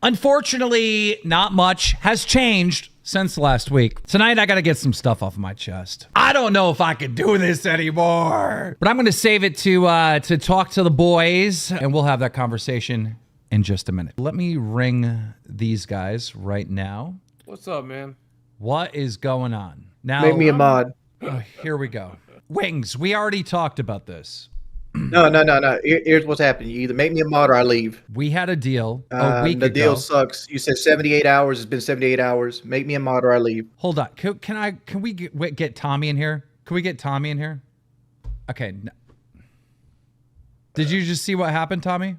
Unfortunately, not much has changed since last week. Tonight, I got to get some stuff off my chest. I don't know if I can do this anymore, but I'm going to save it to talk to the boys, and we'll have that conversation in just a minute. Let me ring these guys right now. What's up, man? What is going on? Now, Make me a mod. Here we go. Wings, we already talked about this. No. Here's what's happening. You either make me a mod or I leave. We had a deal a week the ago. deal sucks. You said 78 hours. It's been 78 hours. Make me a mod or I leave. Hold on. Can we get Tommy in here? Can we get Tommy in here? Okay. No. Did you just see what happened, Tommy?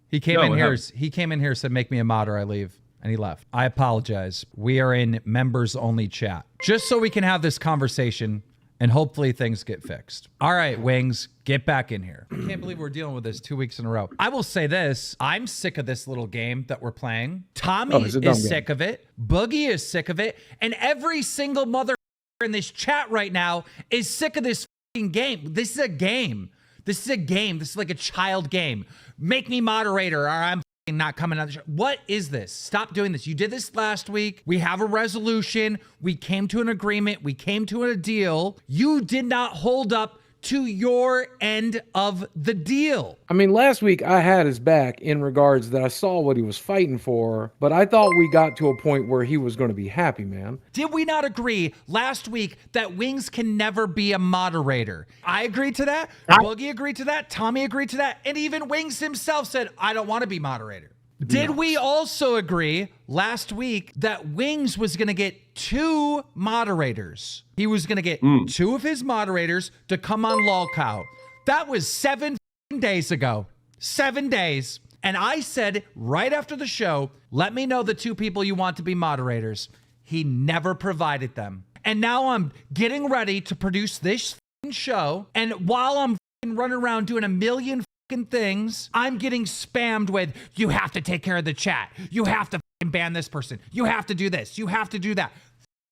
He came in here. He came in here, said, "Make me a mod or I leave," and he left. I apologize. We are in members only chat, just so we can have this conversation. And hopefully things get fixed. All right, Wings, get back in here. I can't believe we're dealing with this 2 weeks in a row. I will say this. I'm sick of this little game that we're playing. Tommy is sick of it. Boogie is sick of it. And every single mother in this chat right now is sick of this fucking game. This is a game. This is a game. This is like a child game. Make me moderator or I'm not coming on the show. What is this? Stop doing this. You did this last week. We have a resolution. We came to an agreement. We came to a deal. You did not hold up to your end of the deal. I mean, last week I had his back in regards that I saw what he was fighting for, but I thought we got to a point where he was going to be happy, man. Did we not agree last week that Wings can never be a moderator? I agreed to that. Boogie agreed to that. Tommy agreed to that. And even Wings himself said, I don't want to be moderator. Did we also agree last week that Wings was going to get 2 moderators? He was going to get 2 of his moderators to come on Lolcow. That was 7 days ago. 7 days. And I said right after the show, let me know the 2 people you want to be moderators. He never provided them. And now I'm getting ready to produce this show. And while I'm running around doing a million things, I'm getting spammed with, you have to take care of the chat. You have to ban this person. You have to do this. You have to do that.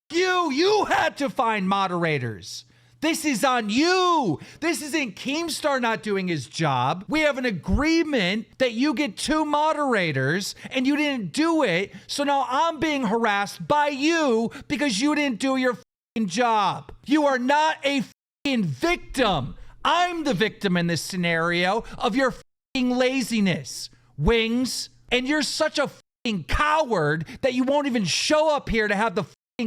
You had to find moderators. This is on you. This isn't Keemstar not doing his job. We have an agreement that you get 2 moderators and you didn't do it. So now I'm being harassed by you because you didn't do your job. You are not a victim. I'm the victim in this scenario of your laziness, Wings. And you're such a coward that you won't even show up here to have the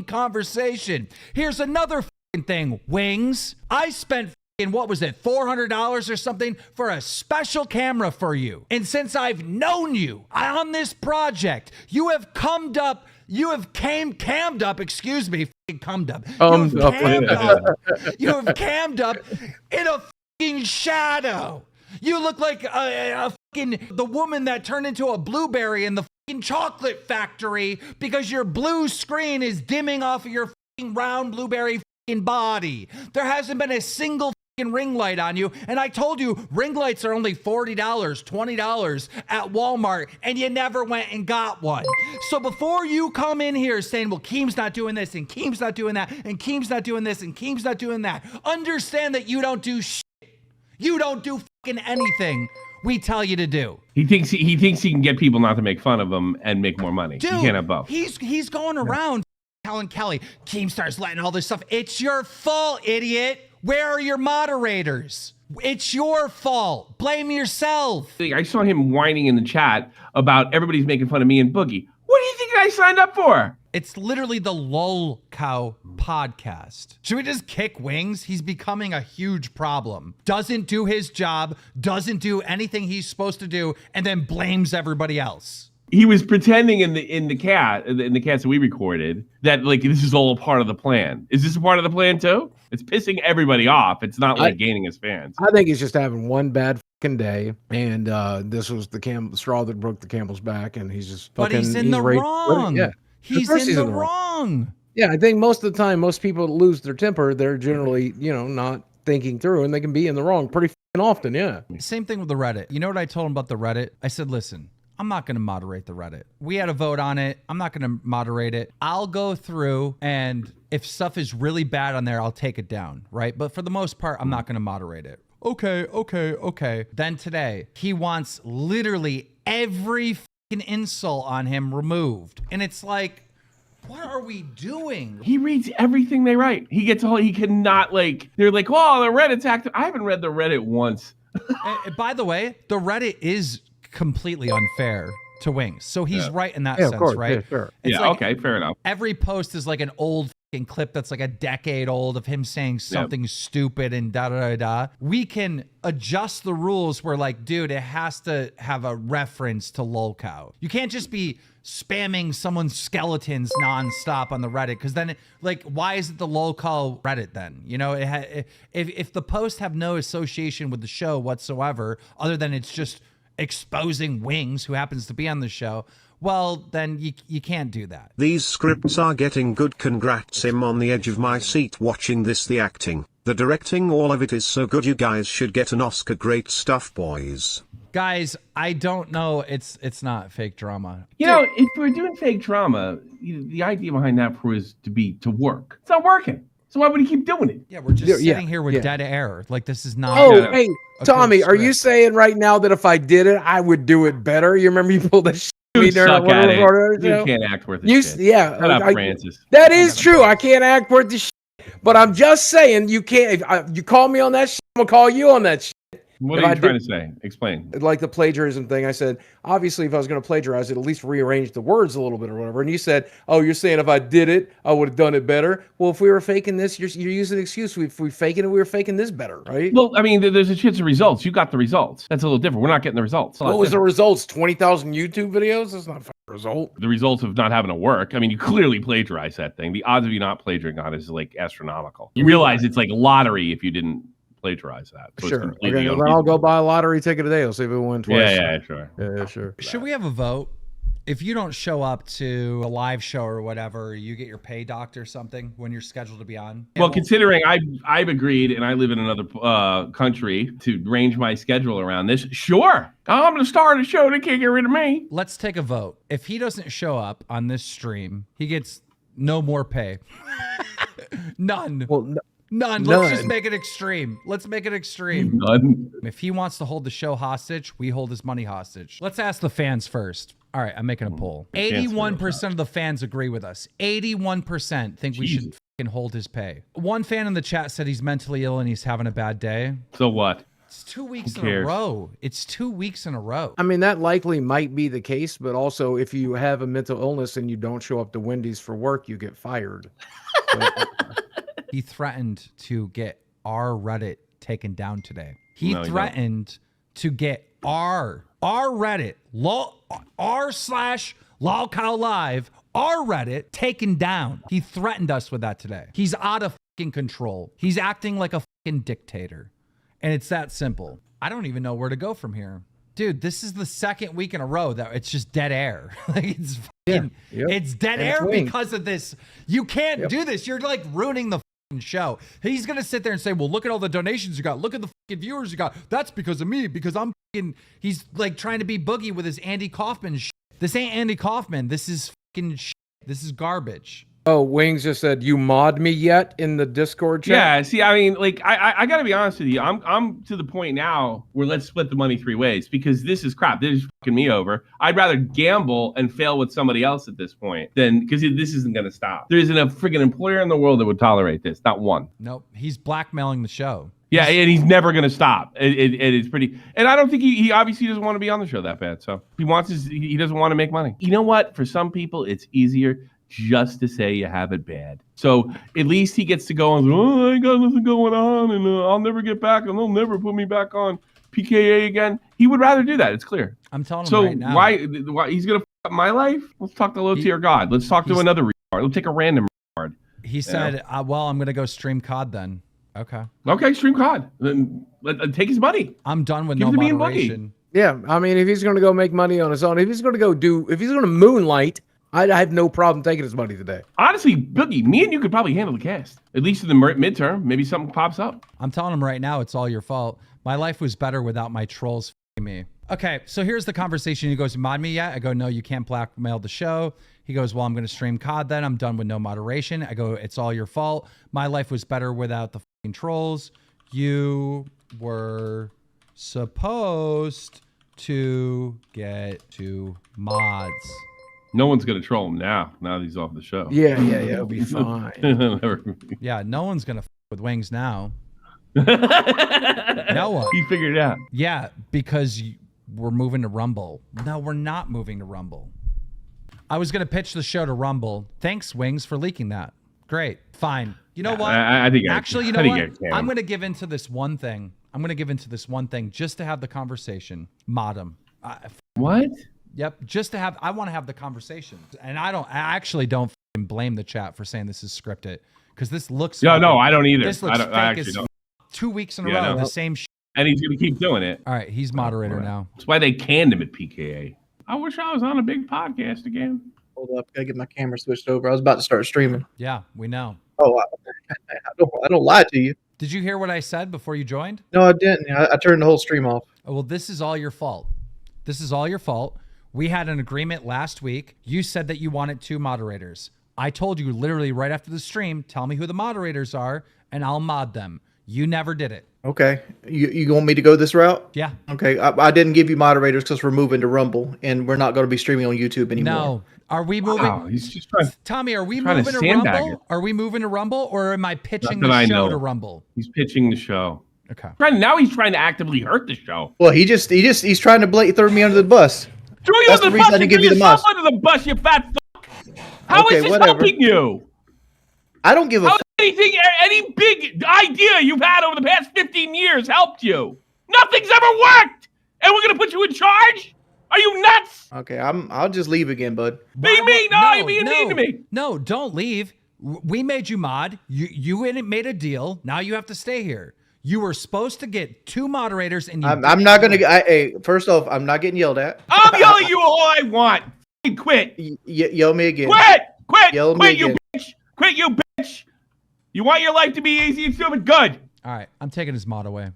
conversation. Here's another thing, Wings. I spent what was it, $400 or something for a special camera for you. And since I've known you on this project, you have cammed up, you have cammed up in a fucking shadow. You look like a fucking the woman that turned into a blueberry in the fucking chocolate factory because your blue screen is dimming off of your fucking round blueberry fucking body. There hasn't been a single ring light on you, and I told you ring lights are only $40, $20 at Walmart, and you never went and got one. So before you come in here saying, well, Keem's not doing this, and Keem's not doing that, and Keem's not doing this, and Keem's not doing that, understand that you don't do shit. You don't do fucking anything we tell you to do. He thinks he can get people not to make fun of him and make more money. Dude, he can't have both. He's going around telling Kelly, Keemstar's letting all this stuff. It's your fault, idiot. Where are your moderators? It's your fault. Blame yourself. I saw him whining in the chat about everybody's making fun of me and Boogie. What do you think I signed up for? It's literally the Lolcow podcast. Should we just kick Wings? He's becoming a huge problem. Doesn't do his job, doesn't do anything he's supposed to do, and then blames everybody else. He was pretending in the cats that we recorded that like this is all a part of the plan. Is this a part of the plan too? It's pissing everybody off. It's not like gaining his fans. I think he's just having one bad fucking day, and this was the straw that broke the camel's back, and he's just fucking. But he's in the wrong. Yeah, he's in the wrong. Yeah, I think most of the time, most people lose their temper. They're generally, not thinking through, and they can be in the wrong pretty fucking often. Yeah. Same thing with the Reddit. You know what I told him about the Reddit? I said, listen. I'm not going to moderate the Reddit. We had a vote on it. I'm not going to moderate it. I'll go through, and if stuff is really bad on there, I'll take it down, right? But for the most part, I'm not going to moderate it. Okay. Then today, he wants literally every an insult on him removed. And it's like, what are we doing? He reads everything they write. He gets all, he cannot like, they're like, oh, the Reddit's active. I haven't read the Reddit once. By the way, the Reddit is completely unfair to Wings. So he's right in that sense, of course. right? Yeah, sure. It's Yeah, like okay, fair enough. every post is like an old clip that's like a decade old of him saying something stupid and da-da-da-da. We can adjust the rules where like, dude, it has to have a reference to Lolcow. You can't just be spamming someone's skeletons nonstop on the Reddit, because then like, why is it the Lolcow Reddit then? You know, if the posts have no association with the show whatsoever, other than it's just exposing Wings, who happens to be on the show, well, then you can't do that. These scripts are getting good. Congrats. I'm on the edge of my seat watching this. The acting, the directing, all of it is so good. You guys should get an Oscar. Great stuff, boys. Guys, I don't know. It's not fake drama. You know, if we're doing fake drama, the idea behind that was to work. It's not working. So why would he keep doing it? Yeah, we're just sitting here with dead air. Like, this is not. Oh, hey, Tommy, are you saying right now that if I did it, I would do it better? You remember you pulled that shit? You suck at it. You can't act worth the shit. Yeah, shut up, Francis. That is true. I can't act worth the shit. But I'm just saying, you can't. If you call me on that shit, I'm gonna call you on that shit. What are you trying to say? Explain. Like the plagiarism thing, I said, obviously, if I was going to plagiarize it, at least rearrange the words a little bit or whatever. And you said, oh, you're saying if I did it, I would have done it better. Well, if we were faking this, you're using an excuse. If we faking it, we were faking this better, right? Well, I mean, there's a chance of results. You got the results. That's a little different. We're not getting the results. What was the results? 20,000 YouTube videos? That's not a result. The results of not having to work. I mean, you clearly plagiarized that thing. The odds of you not plagiarizing on it is like astronomical. You realize it's like lottery if you didn't plagiarize that. So sure. Okay, then I'll go buy a lottery ticket today. I'll see if it win twice. Yeah, sure. Yeah, sure. Should we have a vote? If you don't show up to a live show or whatever, you get your pay docked or something when you're scheduled to be on. Well, considering I've agreed and I live in another country to range my schedule around this, sure. I'm going to start a show. They can't get rid of me. Let's take a vote. If he doesn't show up on this stream, he gets no more pay. None. Well, None. Let's just make it extreme. Let's make it extreme. None. If he wants to hold the show hostage, we hold his money hostage. Let's ask the fans first. All right, I'm making a poll. 81% of the fans agree with us. 81% think we should fucking hold his pay. One fan in the chat said he's mentally ill and he's having a bad day. So what? It's 2 weeks in a row. It's 2 weeks in a row. I mean, that likely might be the case, but also if you have a mental illness and you don't show up to Wendy's for work, you get fired. He threatened to get our Reddit taken down today. He threatened to get our Reddit, r/Lolcow Live, our Reddit taken down. He threatened us with that today. He's out of fucking control. He's acting like a fucking dictator. And it's that simple. I don't even know where to go from here. Dude, this is the second week in a row that it's just dead air. Like it's fucking, it's dead air because of this. You can't do this. You're like ruining the show. He's gonna sit there and say, well, look at all the donations you got, look at the fucking viewers you got, that's because of me, because I'm fucking, he's like trying to be Boogie with his Andy Kaufman shit. This ain't Andy Kaufman. This is fucking shit. This is garbage. Oh, Wings just said, you mod me yet in the Discord chat? Yeah, see, I mean, like, I gotta be honest with you. I'm to the point now where let's split the money 3 ways, because this is crap. This is fucking me over. I'd rather gamble and fail with somebody else at this point than, because this isn't gonna stop. There isn't a friggin' employer in the world that would tolerate this. Not one. Nope. He's blackmailing the show. Yeah, and he's never gonna stop. It's pretty, and I don't think he obviously doesn't want to be on the show that bad. So he doesn't want to make money. You know what? For some people, it's easier just to say you have it bad. So at least he gets to go and, oh, I ain't got nothing going on, and I'll never get back, and they'll never put me back on PKA again. He would rather do that. It's clear. I'm telling him so right now. why he's gonna f up my life? Let's talk to low tier God. Let's talk to another retard. Let's take a random retard. He said, well, I'm gonna go stream COD then. Okay, stream COD. Then take his money. I'm done with Give no it to me and moderation. Yeah, I mean, if he's going to go make money on his own, if he's going to moonlight, I have no problem taking his money today. Honestly, Boogie, me and you could probably handle the cast. At least in the midterm, maybe something pops up. I'm telling him right now, it's all your fault. My life was better without my trolls f***ing me. Okay, so here's the conversation. He goes, mod me yet? I go, no, you can't blackmail the show. He goes, well, I'm going to stream COD then. I'm done with no moderation. I go, it's all your fault. My life was better without the f***ing trolls. You were supposed to get to mods. No one's gonna troll him now. Now that he's off the show. Yeah, it'll be fine. Yeah, no one's gonna with Wings now. No one. He figured it out. Yeah, because we're moving to Rumble. No, we're not moving to Rumble. I was gonna pitch the show to Rumble. Thanks, Wings, for leaking that. Great, fine. You know what? I think actually, you know what? I'm gonna give into this one thing. Just to have the conversation. Mod him. What? Yep, just to have. I want to have the conversation, and I actually don't blame the chat for saying this is scripted because this looks. No, I don't either. This looks I fake actually as don't. 2 weeks in a row, the same. And he's gonna keep doing it. All right, he's moderator now. That's why they canned him at PKA. I wish I was on a big podcast again. Hold up, gotta get my camera switched over. I was about to start streaming. Yeah, we know. Oh, I don't lie to you. Did you hear what I said before you joined? No, I didn't. I turned the whole stream off. Oh, well, this is all your fault. This is all your fault. We had an agreement last week. You said that you wanted 2 moderators. I told you literally right after the stream, tell me who the moderators are, and I'll mod them. You never did it. Okay, you want me to go this route? Yeah. Okay, I didn't give you moderators because we're moving to Rumble, and we're not going to be streaming on YouTube anymore. No. Are we moving? Wow, he's just trying. Tommy, are we trying moving to to sandbag Rumble? it. Are we moving to Rumble, or am I pitching Not that I the show know. to Rumble? He's pitching the show. Okay. Now he's trying to actively hurt the show. Well, he's trying to throw me under the bus. Threw you That's under the the reason bus I didn't and give threw you the yourself mouse. under the bus, you fat fuck. How Okay, is this whatever. helping you? I don't give a. How has any big idea you've had over the past 15 years helped you? Nothing's ever worked, and we're gonna put you in charge? Are you nuts? Okay, I'll just leave again, bud. Be mean? No, you're being mean to me. No, don't leave. We made you mod. You made a deal. Now you have to stay here. You were supposed to get 2 moderators, and I'm not gonna. Hey, first off, I'm not getting yelled at. I'm yelling you all I want. F***ing quit. Yell me again. Quit, Yell quit, me you again. bitch. Quit, you bitch. You want your life to be easy and stupid? Good. All right, I'm taking his mod away.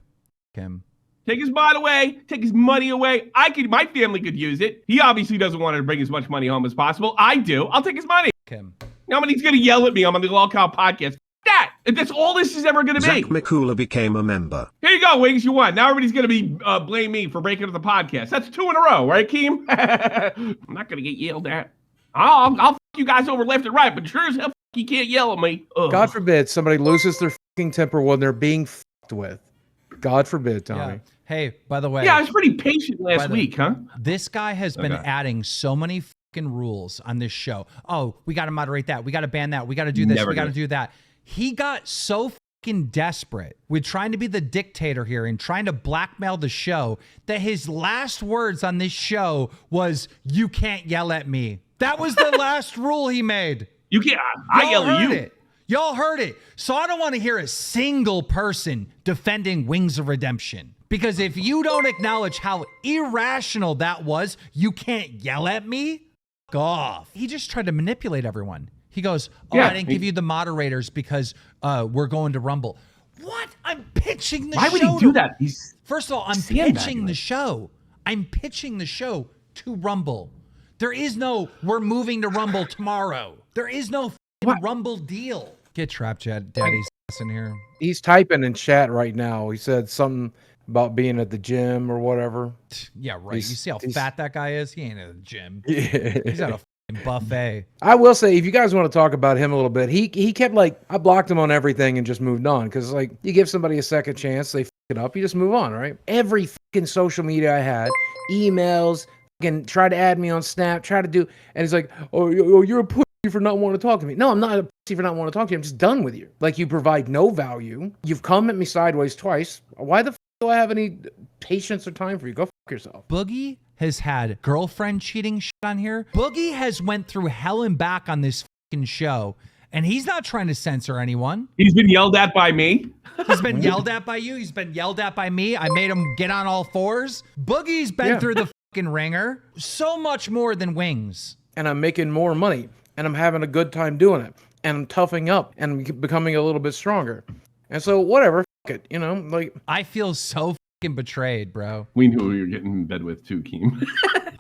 Kim. Take his mod away. Take his money away. My family could use it. He obviously doesn't want to bring as much money home as possible. I do. I'll take his money. Kim. Nobody's going to yell at me. I'm on the Lolcow podcast. That. That's all this is ever going to be. Zach McCooler became a member. Here you go, Wings. You won. Now everybody's going to be blame me for breaking up the podcast. That's 2 in a row, right, Keem? I'm not going to get yelled at. I'll f*** you guys over left and right, but sure as hell you can't yell at me. Ugh. God forbid somebody loses their fucking temper when they're being fucked with. God forbid, Tommy. Yeah. Hey, by the way. Yeah, I was pretty patient last week, huh? This guy has been adding so many fucking rules on this show. Oh, we got to moderate that. We got to ban that. We got to do this. We got to do that. He got so fucking desperate with trying to be the dictator here and trying to blackmail the show that his last words on this show was, "You can't yell at me." That was the last rule he made. You can't. I yell at you. Y'all heard it. So I don't want to hear a single person defending Wings of Redemption. Because if you don't acknowledge how irrational that was, you can't yell at me? Fuck off. He just tried to manipulate everyone. He goes, I didn't give you the moderators because we're going to Rumble. What? I'm pitching the show. Why would he do that? First of all, I'm pitching the show. I'm pitching the show to Rumble. There is no, we're moving to Rumble tomorrow. There is no Rumble deal. Get Trap Chat Daddy's ass in here. He's typing in chat right now. He said something about being at the gym or whatever. Yeah, right. You see how fat that guy is? He ain't at the gym. Yeah. He's at a fucking buffet. I will say, if you guys want to talk about him a little bit, he kept I blocked him on everything and just moved on. Because you give somebody a second chance, they f it up, you just move on, right? Every fucking social media I had, emails, fucking try to add me on Snap, try to do, and he's like, oh, you're a pussy for not wanting to talk to me. No, I'm not a pussy for not wanting to talk to you. I'm just done with you. You provide no value. You've come at me sideways twice. Why the f do I have any patience or time for you? Go f yourself. Boogie has had girlfriend cheating shit on here. Boogie has went through hell and back on this fucking show, and he's not trying to censor anyone. He's been yelled at by me. He's been yelled at by you. He's been yelled at by me. I made him get on all fours. Boogie's been through the fucking ringer. So much more than Wings. And I'm making more money, and I'm having a good time doing it, and I'm toughing up and becoming a little bit stronger. And so whatever, f it, I feel so fucking betrayed, bro. We knew who you were getting in bed with too, Keem.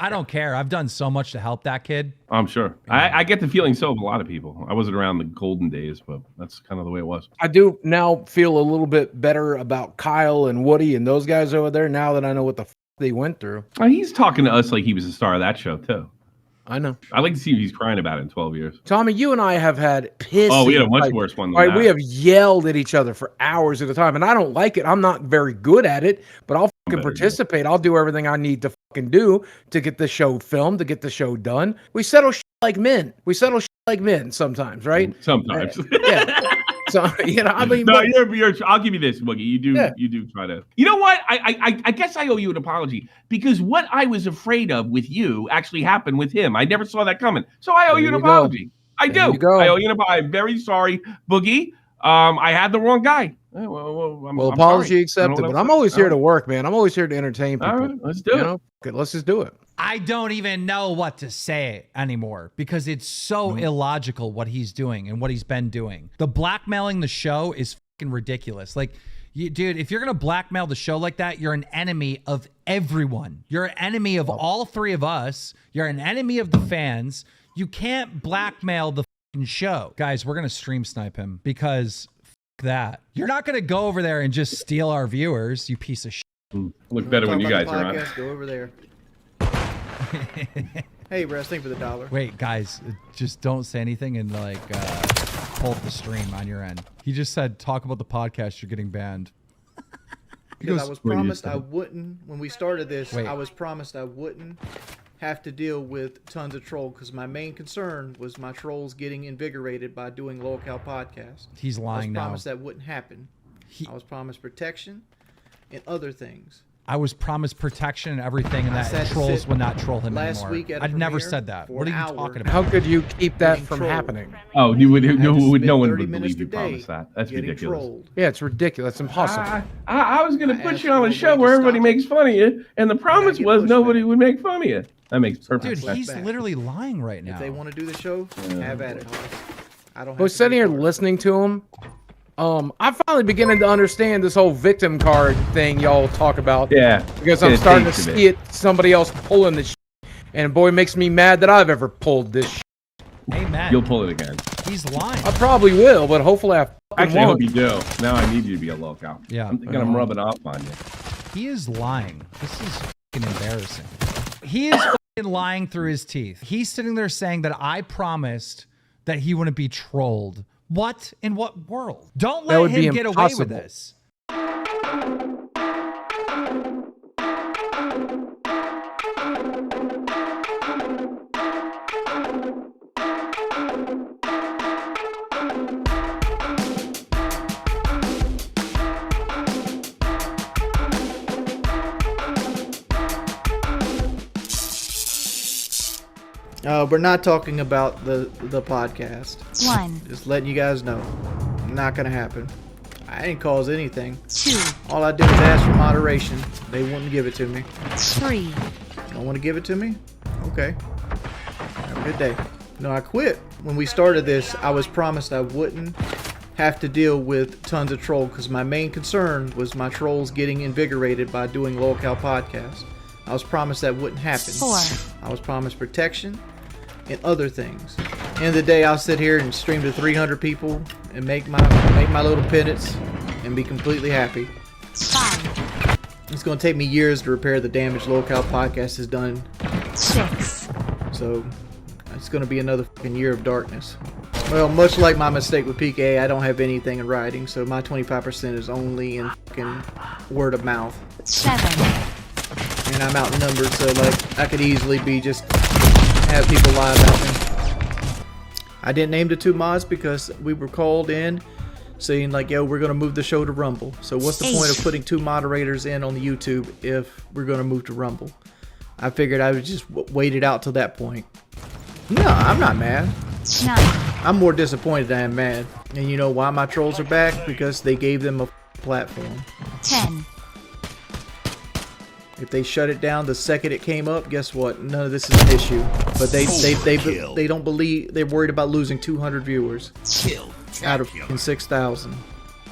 I don't care. I've done so much to help that kid. I'm sure. I get the feeling so of a lot of people. I wasn't around the golden days, but that's kind of the way it was. I do now feel a little bit better about Kyle and Woody and those guys over there now that I know what the f they went through. He's talking to us like he was a star of that show too. I know. I'd like to see if he's crying about it in 12 years. Tommy, you and I have had pissing. Oh, we had a much worse one than right, that. we have yelled at each other for hours at a time, and I don't like it. I'm not very good at it, but I'll fucking participate. I'll do everything I need to fucking do to get the show filmed, to get the show done. We settle shit like men. We settle shit like men sometimes, right? Sometimes. Yeah. So I mean, no, you're. I'll give you this, Boogie. You do try to. You know what? I guess I owe you an apology because what I was afraid of with you actually happened with him. I never saw that coming, so I owe you an apology. I do. I owe you an apology. I'm very sorry, Boogie. I had the wrong guy. I'm apology sorry. accepted. But I'm always here to work, man. I'm always here to entertain people. All right, let's do it. Okay, let's just do it. I don't even know what to say anymore because it's so illogical what he's doing and what he's been doing. The blackmailing the show is fucking ridiculous. Like, dude, if you're going to blackmail the show like that, you're an enemy of everyone. You're an enemy of all three of us. You're an enemy of the fans. You can't blackmail the fucking show. Guys, we're going to stream snipe him because that. You're not going to go over there and just steal our viewers, you piece of shit. Look better when you guys are on. Go over there. Hey, Russ, thank you for the $1. Wait, guys, just don't say anything and pull up the stream on your end. He just said, talk about the podcast, you're getting banned. Because I was promised I wouldn't, when we started this, I was promised I wouldn't have to deal with tons of troll because my main concern was my trolls getting invigorated by doing Lolcow podcast. He's lying now. I was promised that wouldn't happen. I was promised protection and other things. I was promised protection and everything, and that trolls would not troll him last anymore. week at I'd never said that. What are you talking about? How could you keep that from happening? Oh, no one would believe you promised that. That's ridiculous. Trolled. Yeah, it's ridiculous. It's impossible. I was going to put you on a show where everybody makes fun of you, and the promise was nobody would make fun of you. That makes perfect sense. Dude, he's literally lying right now. If they want to do the show, have at it. I don't. I was sitting here listening to him. I'm finally beginning to understand this whole victim card thing y'all talk about. Yeah. Because I'm starting to see it, somebody else pulling this shit. And boy, it makes me mad that I've ever pulled this shit. Amen. You'll pull it again. He's lying. I probably will, but hopefully I actually hope you do. Now I need you to be a Lolcow. Yeah. I'm thinking I'm rubbing off on you. He is lying. This is fucking embarrassing. He is fucking lying through his teeth. He's sitting there saying that I promised that he wouldn't be trolled. What in what world? Don't let him get away with this. We're not talking about the podcast. Just letting you guys know. Not gonna happen. I didn't cause anything. 2. All I did was ask for moderation. They wouldn't give it to me. 3. Don't want to give it to me? Okay. Have a good day. No, I quit. When we started this, I was promised I wouldn't have to deal with tons of troll because my main concern was my trolls getting invigorated by doing Lolcow podcast. I was promised that wouldn't happen. 4. I was promised protection and other things. End of the day, I'll sit here and stream to 300 people and make my little penance and be completely happy. 5. It's going to take me years to repair the damage Lolcow podcast has done. 6. So it's going to be another fucking year of darkness. Well, much like my mistake with PK, I don't have anything in writing, so my 25% is only in fucking word of mouth. 7. And I'm outnumbered, so like I could easily be just have people lie about me. I didn't name the 2 mods because we were called in saying like, yo, we're gonna move the show to Rumble. So what's the point of putting 2 moderators in on the YouTube if we're gonna move to Rumble? I figured I would just wait it out till that point. No, I'm not mad. 9. I'm more disappointed than I'm mad. And you know why my trolls are back? Because they gave them a platform. 10. If they shut it down the second it came up, guess what? None of this is an issue. But they don't believe, they're worried about losing 200 viewers out of 6,000.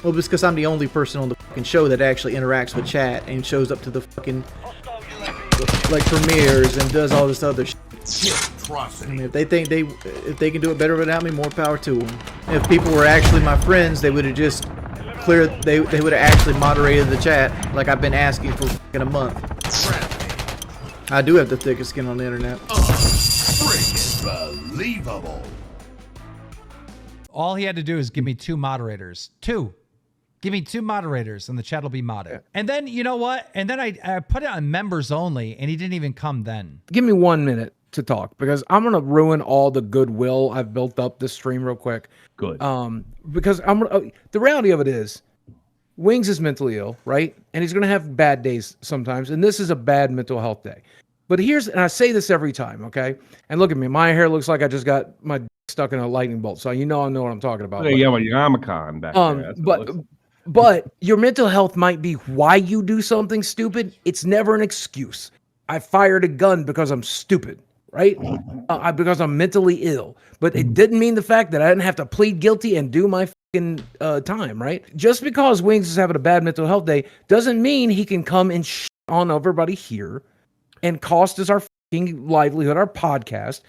Well, it's because I'm the only person on the fucking show that actually interacts with chat and shows up to the fucking like premieres and does all this other shit. I mean, if they think if they can do it better without me, more power to them. If people were actually my friends, they would have just cleared. They would have actually moderated the chat like I've been asking for fucking a month. I do have the thickest skin on the internet. Freaking believable. All he had to do is give me 2 moderators. 2. Give me 2 moderators and the chat will be modded. Yeah. And then, you know what? And then I put it on members only and he didn't even come then. Give me 1 minute to talk because I'm going to ruin all the goodwill I've built up this stream real quick. Good. Because the reality of it is Wings is mentally ill, right? And he's going to have bad days sometimes. And this is a bad mental health day. But and I say this every time, okay? And look at me. My hair looks like I just got my stuck in a lightning bolt. So I know what I'm talking about. Yeah, well, you're Omicron back there. But your mental health might be why you do something stupid. It's never an excuse. I fired a gun because I'm stupid, right? Because I'm mentally ill. But it didn't mean the fact that I didn't have to plead guilty and do my fucking time, right? Just because Wings is having a bad mental health day doesn't mean he can come and shit on everybody here and cost us our fucking livelihood, our podcast.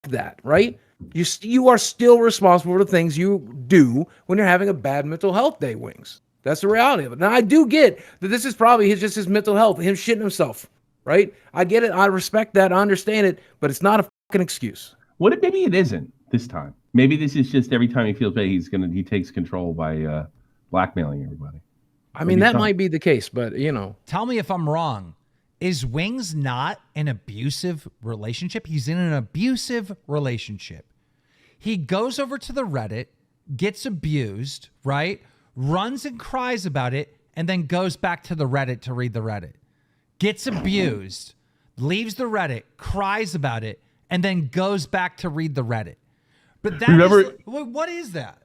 That, right? You are still responsible for the things you do when you're having a bad mental health day, Wings. That's the reality of it. Now, I do get that this is probably just his mental health, him shitting himself, right? I get it. I respect that. I understand it, but it's not a fucking excuse. Maybe it isn't this time. Maybe this is just every time he feels bad, he takes control by blackmailing everybody. I mean, that might be the case, but you know. Tell me if I'm wrong. Is Wings not an abusive relationship? He's in an abusive relationship. He goes over to the Reddit, gets abused, right? Runs and cries about it, and then goes back to the Reddit to read the Reddit. Gets abused, leaves the Reddit, cries about it, and then goes back to read the Reddit. But what is that?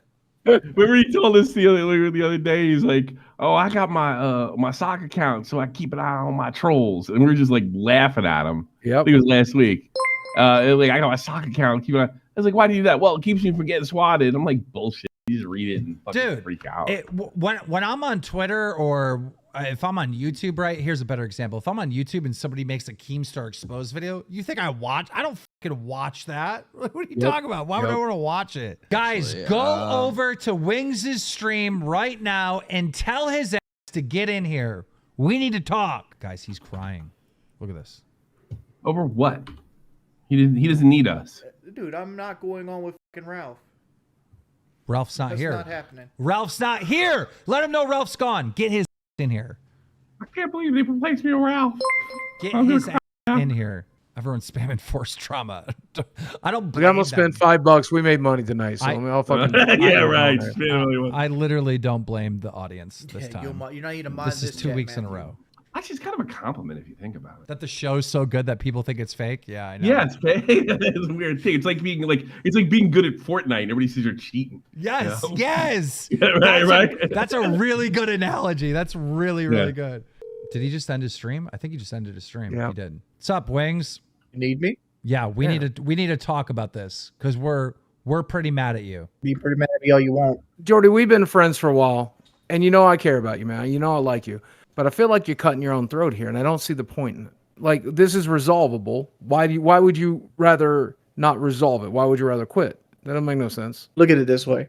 Remember he told us the other day, he's like, oh, I got my sock account, so I keep an eye on my trolls. And we were just like laughing at him. Yep. I think it was last week. Like, I got my sock account, keep an eye. I was like, why do you do that? Well, it keeps me from getting swatted. I'm like, bullshit. You just read it and fucking freak out. When I'm on Twitter or if I'm on YouTube, right? Here's a better example. If I'm on YouTube and somebody makes a Keemstar Exposed video, you think I watch? I don't fucking watch that. What are you talking about? Why would I want to watch it? Guys, go over to Wings' stream right now and tell his ass to get in here. We need to talk. Guys, he's crying. Look at this. Over what? He doesn't need us. Dude, I'm not going on with fucking Ralph. Ralph's not here. That's not happening. Ralph's not here. Let him know Ralph's gone. Get his in here. I can't believe they replaced me with Ralph. Get his in here. Everyone's spamming forced trauma. I don't blame I'm gonna spend $5. We made money tonight, so I'll fucking yeah, right. I literally don't blame the audience this time. You're not even mind this is 2 weeks in a row. Actually, it's kind of a compliment if you think about it. That the show's so good that people think it's fake. Yeah, I know. Yeah, it's fake. It's a weird thing. It's like being good at Fortnite and everybody says you're cheating. Yes, you know? Yes. Yeah, right. That's a really good analogy. That's really good. Did he just end his stream? I think he just ended his stream. Yeah. He did. What's up, Wings? You need me? Yeah, we need to talk about this because we're pretty mad at you. Be pretty mad at me all you want. Jordy, we've been friends for a while, and you know I care about you, man. You know I like you. But I feel like you're cutting your own throat here, and I don't see the point in it. Like, this is resolvable. Why would you rather not resolve it? Why would you rather quit? That doesn't make no sense. Look at it this way.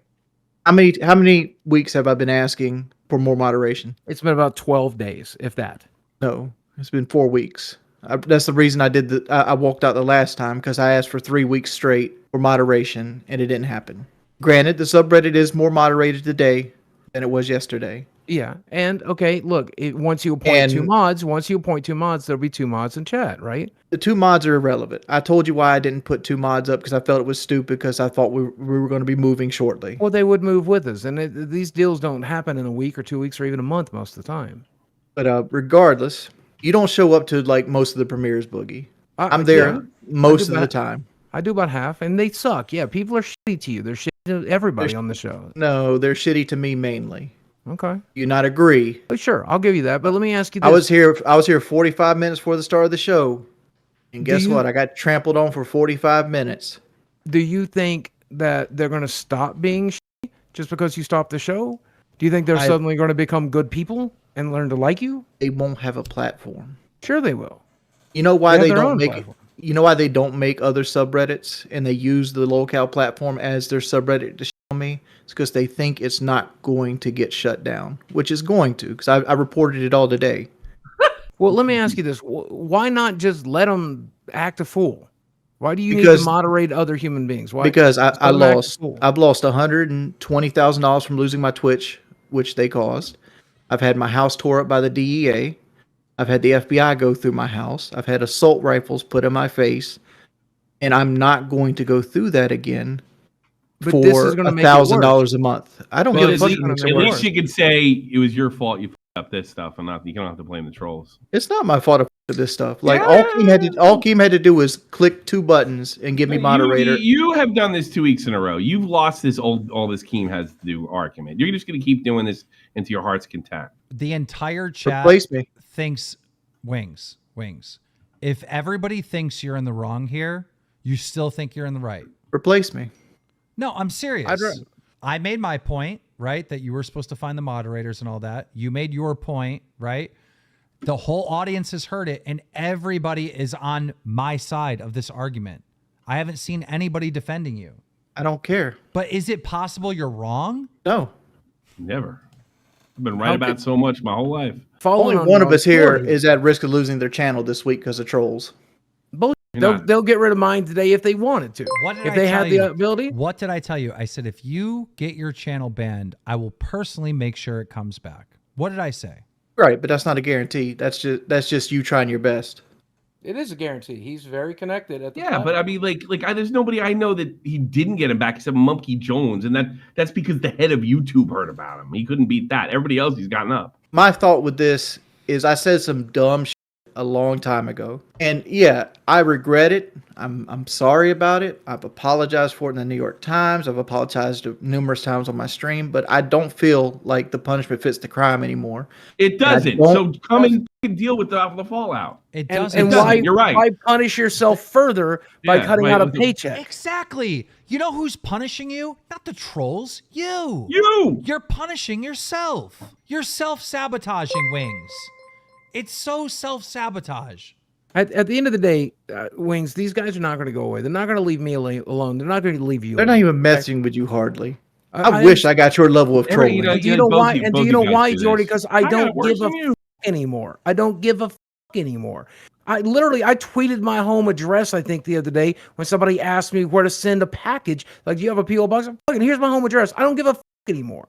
How many weeks have I been asking for more moderation? It's been about 12 days, if that. No, it's been 4 weeks. That's the reason I did I walked out the last time, because I asked for 3 weeks straight for moderation, and it didn't happen. Granted, the subreddit is more moderated today than it was yesterday. Yeah, and okay, look, once you appoint two mods, there'll be 2 mods in chat, right? The 2 mods are irrelevant. I told you why I didn't put 2 mods up, because I felt it was stupid, because I thought we were going to be moving shortly. Well, they would move with us, and these deals don't happen in a week or 2 weeks or even a month most of the time. But regardless, you don't show up to like most of the premieres, Boogie. I'm there most of the time. I do about half, and they suck. Yeah, people are shitty to you. They're shitty to everybody on the show. No, they're shitty to me mainly. Okay. You not agree? Oh, sure, I'll give you that. But let me ask you this. I was here 45 minutes before the start of the show. And guess what? I got trampled on for 45 minutes. Do you think that they're going to stop being shitty just because you stopped the show? Do you think they're suddenly going to become good people and learn to like you? They won't have a platform. Sure they will. You know why they don't make platform. You know why they don't make other subreddits and they use the Lolcow platform as their subreddit to show me? It's because they think it's not going to get shut down, which is going to, because I reported it all today. Well, let me ask you this: why not just let them act a fool? Why do you need Because- to moderate other human beings? Why? Because just I let 'em act a lost. fool. I've lost $120,000 from losing my Twitch, which they caused. I've had my house tore up by the DEA. I've had the FBI go through my house. I've had assault rifles put in my face, and I'm not going to go through that again But this for is going to make it worse. $1,000 a month. I don't Well, give a at fuck. least, if it makes it at worse. least you could say it was your fault you fucked up this stuff, and you don't have to blame the trolls. It's not my fault for this stuff. Like Yeah. all Keem had to do was click 2 buttons and give me moderator. You have done this 2 weeks in a row. You've lost this all this Keem has to do argument. You're just going to keep doing this into your heart's content. The entire chat Replace me. thinks wings. If everybody thinks you're in the wrong here, you still think you're in the right. Replace me. No, I'm serious. I made my point, right? That you were supposed to find the moderators and all that. You made your point, right? The whole audience has heard it, and everybody is on my side of this argument. I haven't seen anybody defending you. I don't care. But is it possible you're wrong? No. Never. I've been right about so much my whole life. Following Only one of us here story, is at risk of losing their channel this week because of trolls. They'll get rid of mine today if they wanted to. What did if I they tell had you? the ability? What did I tell you? I said, if you get your channel banned, I will personally make sure it comes back. What did I say? Right, but that's not a guarantee. That's just you trying your best. It is a guarantee. He's very connected at the Yeah, but I mean, there's nobody I know that he didn't get him back except Monkey Jones, and that's because the head of YouTube heard about him. He couldn't beat that. Everybody else, he's gotten up. My thought with this is I said some dumb shit a long time ago, and yeah, I regret it. I'm sorry about it. I've apologized for it in the New York Times. I've apologized numerous times on my stream, but I don't feel like the punishment fits the crime anymore. It doesn't. So come and deal with the fallout. It doesn't. And doesn't. why, You're right. why punish yourself further by cutting out a paycheck? Exactly. You know who's punishing you? Not the trolls. You. You're punishing yourself. You're self-sabotaging, Wings. It's so self-sabotage. At the end of the day, Wings, these guys are not going to go away. They're not going to leave me alone. They're not going to leave you They're alone. not even messing with you hardly. I wish I got your level of trolling. Do you know why? And do you know why, Jordy? Because I don't give a fuck anymore. I don't give a fuck anymore. I tweeted my home address, I think, the other day when somebody asked me where to send a package. Like, do you have a P.O. box? Fucking, here's my home address. I don't give a fuck anymore.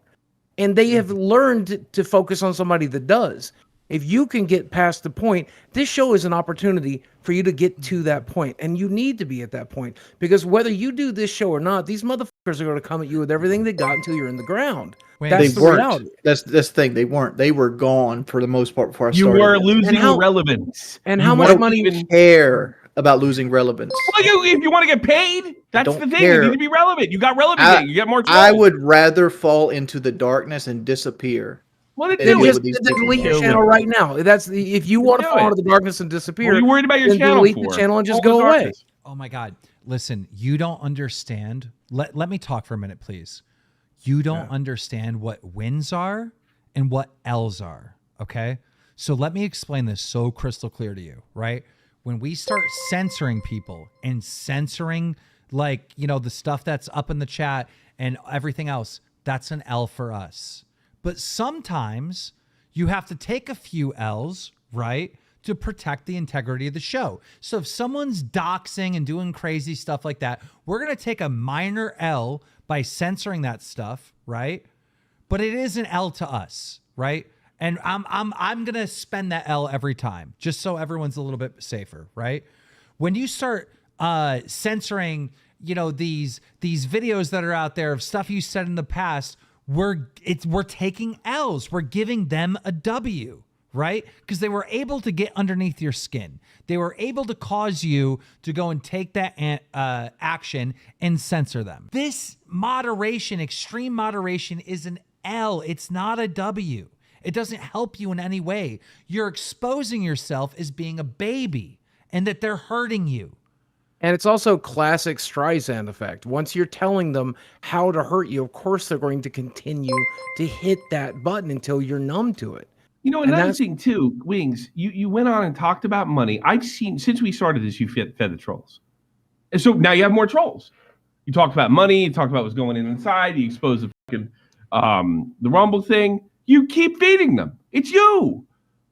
And they have learned to focus on somebody that does. If you can get past the point, this show is an opportunity for you to get to that point, and you need to be at that point, because whether you do this show or not, these motherfuckers are going to come at you with everything they got until you're in the ground. That's the reality. That's the thing. They weren't. They were gone for the most part before I started. You were losing relevance. And how much money you care about losing relevance? Well, if you want to get paid, that's the thing. You need to be relevant. You got relevant. You got more trolls. I would rather fall into the darkness and disappear. What it Then just delete your channel right now. If you want to fall into the darkness and disappear, what are you worried about your channel delete the channel and just go away. Oh my God. Listen, you don't understand. Let me talk for a minute, please. You don't understand what wins are and what L's are. Okay. So let me explain this so crystal clear to you, right? When we start censoring people and censoring, the stuff that's up in the chat and everything else, that's an L for us. But sometimes you have to take a few L's, right, to protect the integrity of the show. So if someone's doxing and doing crazy stuff like that, we're going to take a minor L by censoring that stuff, right? But it is an L to us, right? And I'm going to spend that L every time, just so everyone's a little bit safer, right? When you start censoring, these videos that are out there of stuff you said in the past, we're taking L's. We're giving them a W, right? Because they were able to get underneath your skin. They were able to cause you to go and take that action and censor them. This moderation, extreme moderation, is an L. It's not a W. It doesn't help you in any way. You're exposing yourself as being a baby and that they're hurting you. And it's also classic Streisand effect. Once you're telling them how to hurt you, of course they're going to continue to hit that button until you're numb to it. Another thing too, Wings, you went on and talked about money. I've seen, since we started this, you fed the trolls. And so now you have more trolls. You talked about money, you talked about what's going inside, you exposed the fucking, the Rumble thing. You keep feeding them. It's you.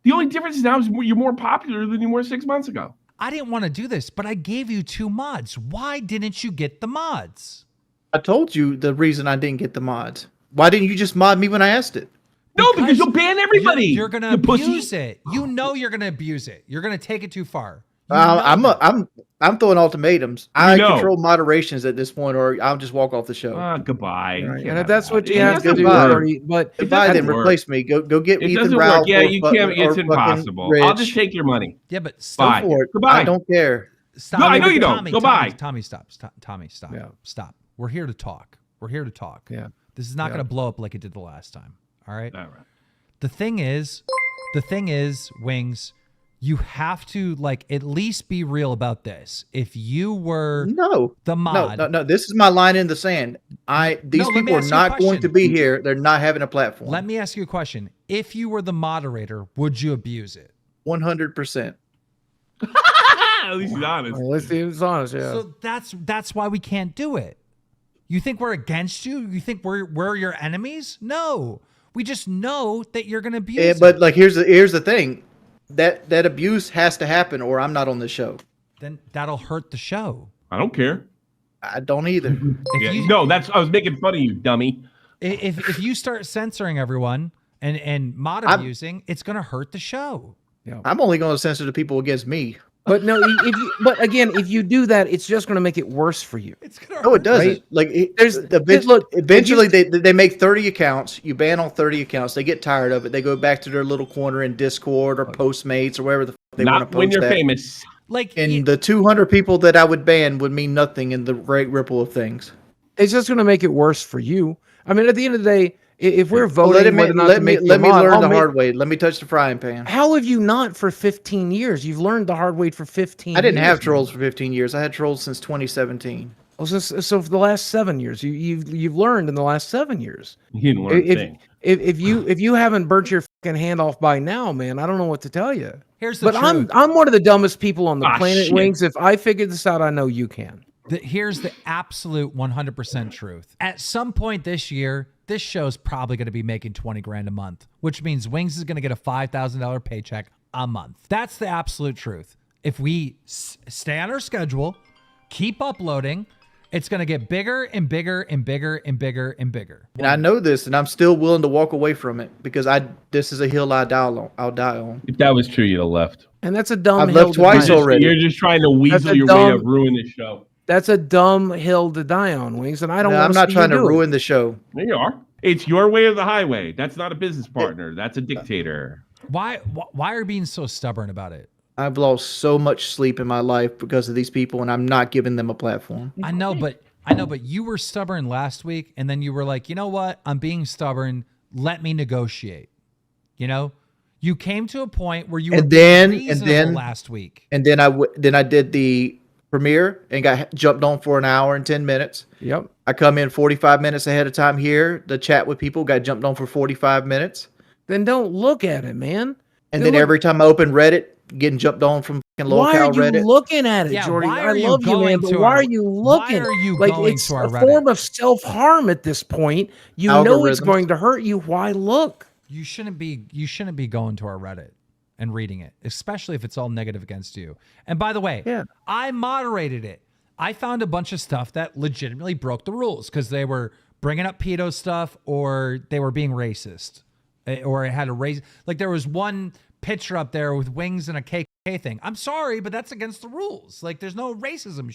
The only difference now is you're more popular than you were 6 months ago. I didn't want to do this, but I gave you 2 mods. Why didn't you get the mods? I told you the reason I didn't get the mods. Why didn't you just mod me when I asked it? No, because you'll ban everybody. You're gonna abuse it. You know you're gonna abuse it. You're gonna take it too far. I'm throwing ultimatums. I know. control moderations at this point, or I'll just walk off the show. Goodbye. Right. You And can't if that's have what that. you It have to doesn't do, work. Jordy, but Goodbye, then work. replace me. Go get It Ethan doesn't Ralph. work. Yeah, you or can't. It's fucking impossible. Rich. I'll just take your money. Yeah, but Go stop. for it. Goodbye. I don't care. Stop. No, I know you don't. Tommy, Go Tommy, by. Tommy, stop. Tommy, stop. Yeah. Stop. We're here to talk. We're here to talk. Yeah. This is not Yeah. going to blow up like it did the last time. All right. All right. The thing is, Wings, you have to like at least be real about this. If you were the mod, No. This is my line in the sand. These let me people are ask you a not going to question. be here. They're not having a platform. let me ask you a question. If you were the moderator, would you abuse it? 100%. At least he's honest. Well, let's see if it's honest. Yeah. So that's why we can't do it. You think we're against you? You think we're your enemies? No. We just know that you're going to abuse it. But like, here's the thing. That abuse has to happen, or I'm not on the show. Then that'll hurt the show. I don't care. I don't either. No, I was making fun of you, dummy. If you start censoring everyone and mod abusing, it's going to hurt the show. I'm only going to censor the people against me. But no, if you do that, it's just going to make it worse for you. It's going to No, hurt. it doesn't. Right? Like, Look, eventually they make 30 accounts. You ban on 30 accounts. They get tired of it. They go back to their little corner in Discord or Postmates or wherever the fuck they want to Not post when you're that. famous. Like And the 200 people that I would ban would mean nothing in the great ripple of things. It's just going to make it worse for you. I mean, at the end of the day, if we're voting Let whether or not me to make let me the mod, learn I'll the make- hard way. Let me touch the frying pan. How have you not for 15 years? You've learned the hard way for 15 years. I didn't have man. trolls for 15 years. I had trolls since 2017. Oh, so for the last 7 years, you've learned in the last 7 years. You didn't learn a thing. If you haven't burnt your fucking hand off by now, man, I don't know what to tell you. here's the But truth. I'm one of the dumbest people on the planet, shit. Wings. If I figured this out, I know you can. Here's the absolute 100% truth. At some point this year, this show's probably going to be making 20 grand a month, which means Wings is going to get a $5,000 paycheck a month. That's the absolute truth. If we stay on our schedule, keep uploading, it's going to get bigger and bigger and bigger and bigger and bigger. And I know this, and I'm still willing to walk away from it because this is a hill I'll die on. If that was true, you'd have left. And that's a dumb I've hill left to twice die on. already. You're just trying to weasel a your way to dumb- ruin the show. That's a dumb hill to die on, Wings. And I don't. No, want I'm to not see trying you to do it. ruin the show. There you are. It's your way or the highway. That's not a business partner. That's a dictator. Why are you being so stubborn about it? I've lost so much sleep in my life because of these people, and I'm not giving them a platform. I know, but you were stubborn last week, and then you were like, you know what? I'm being stubborn. Let me negotiate. You know, you came to a point where you were reasonable last week. And then I did the premiere and got jumped on for an hour and 10 minutes. Yep. I come in 45 minutes ahead of time here to chat with people, got jumped on for 45 minutes. Then don't look at it, man. And then every time I open Reddit, getting jumped on from fucking Why are Lolcow you Reddit. looking at it, Yeah, Jordy? why I are you love you, man, going but to why our- are you looking? why are you like going it's to our a Reddit? form of self-harm at this point. You know it's Algorithms. going to hurt you. Why look? You shouldn't be going to our Reddit and reading it, especially if it's all negative against you. And by the way, I moderated it. I found a bunch of stuff that legitimately broke the rules because they were bringing up pedo stuff or they were being racist or it had a race. Like there was one picture up there with wings and a KK thing. I'm sorry, but that's against the rules. Like there's no racism.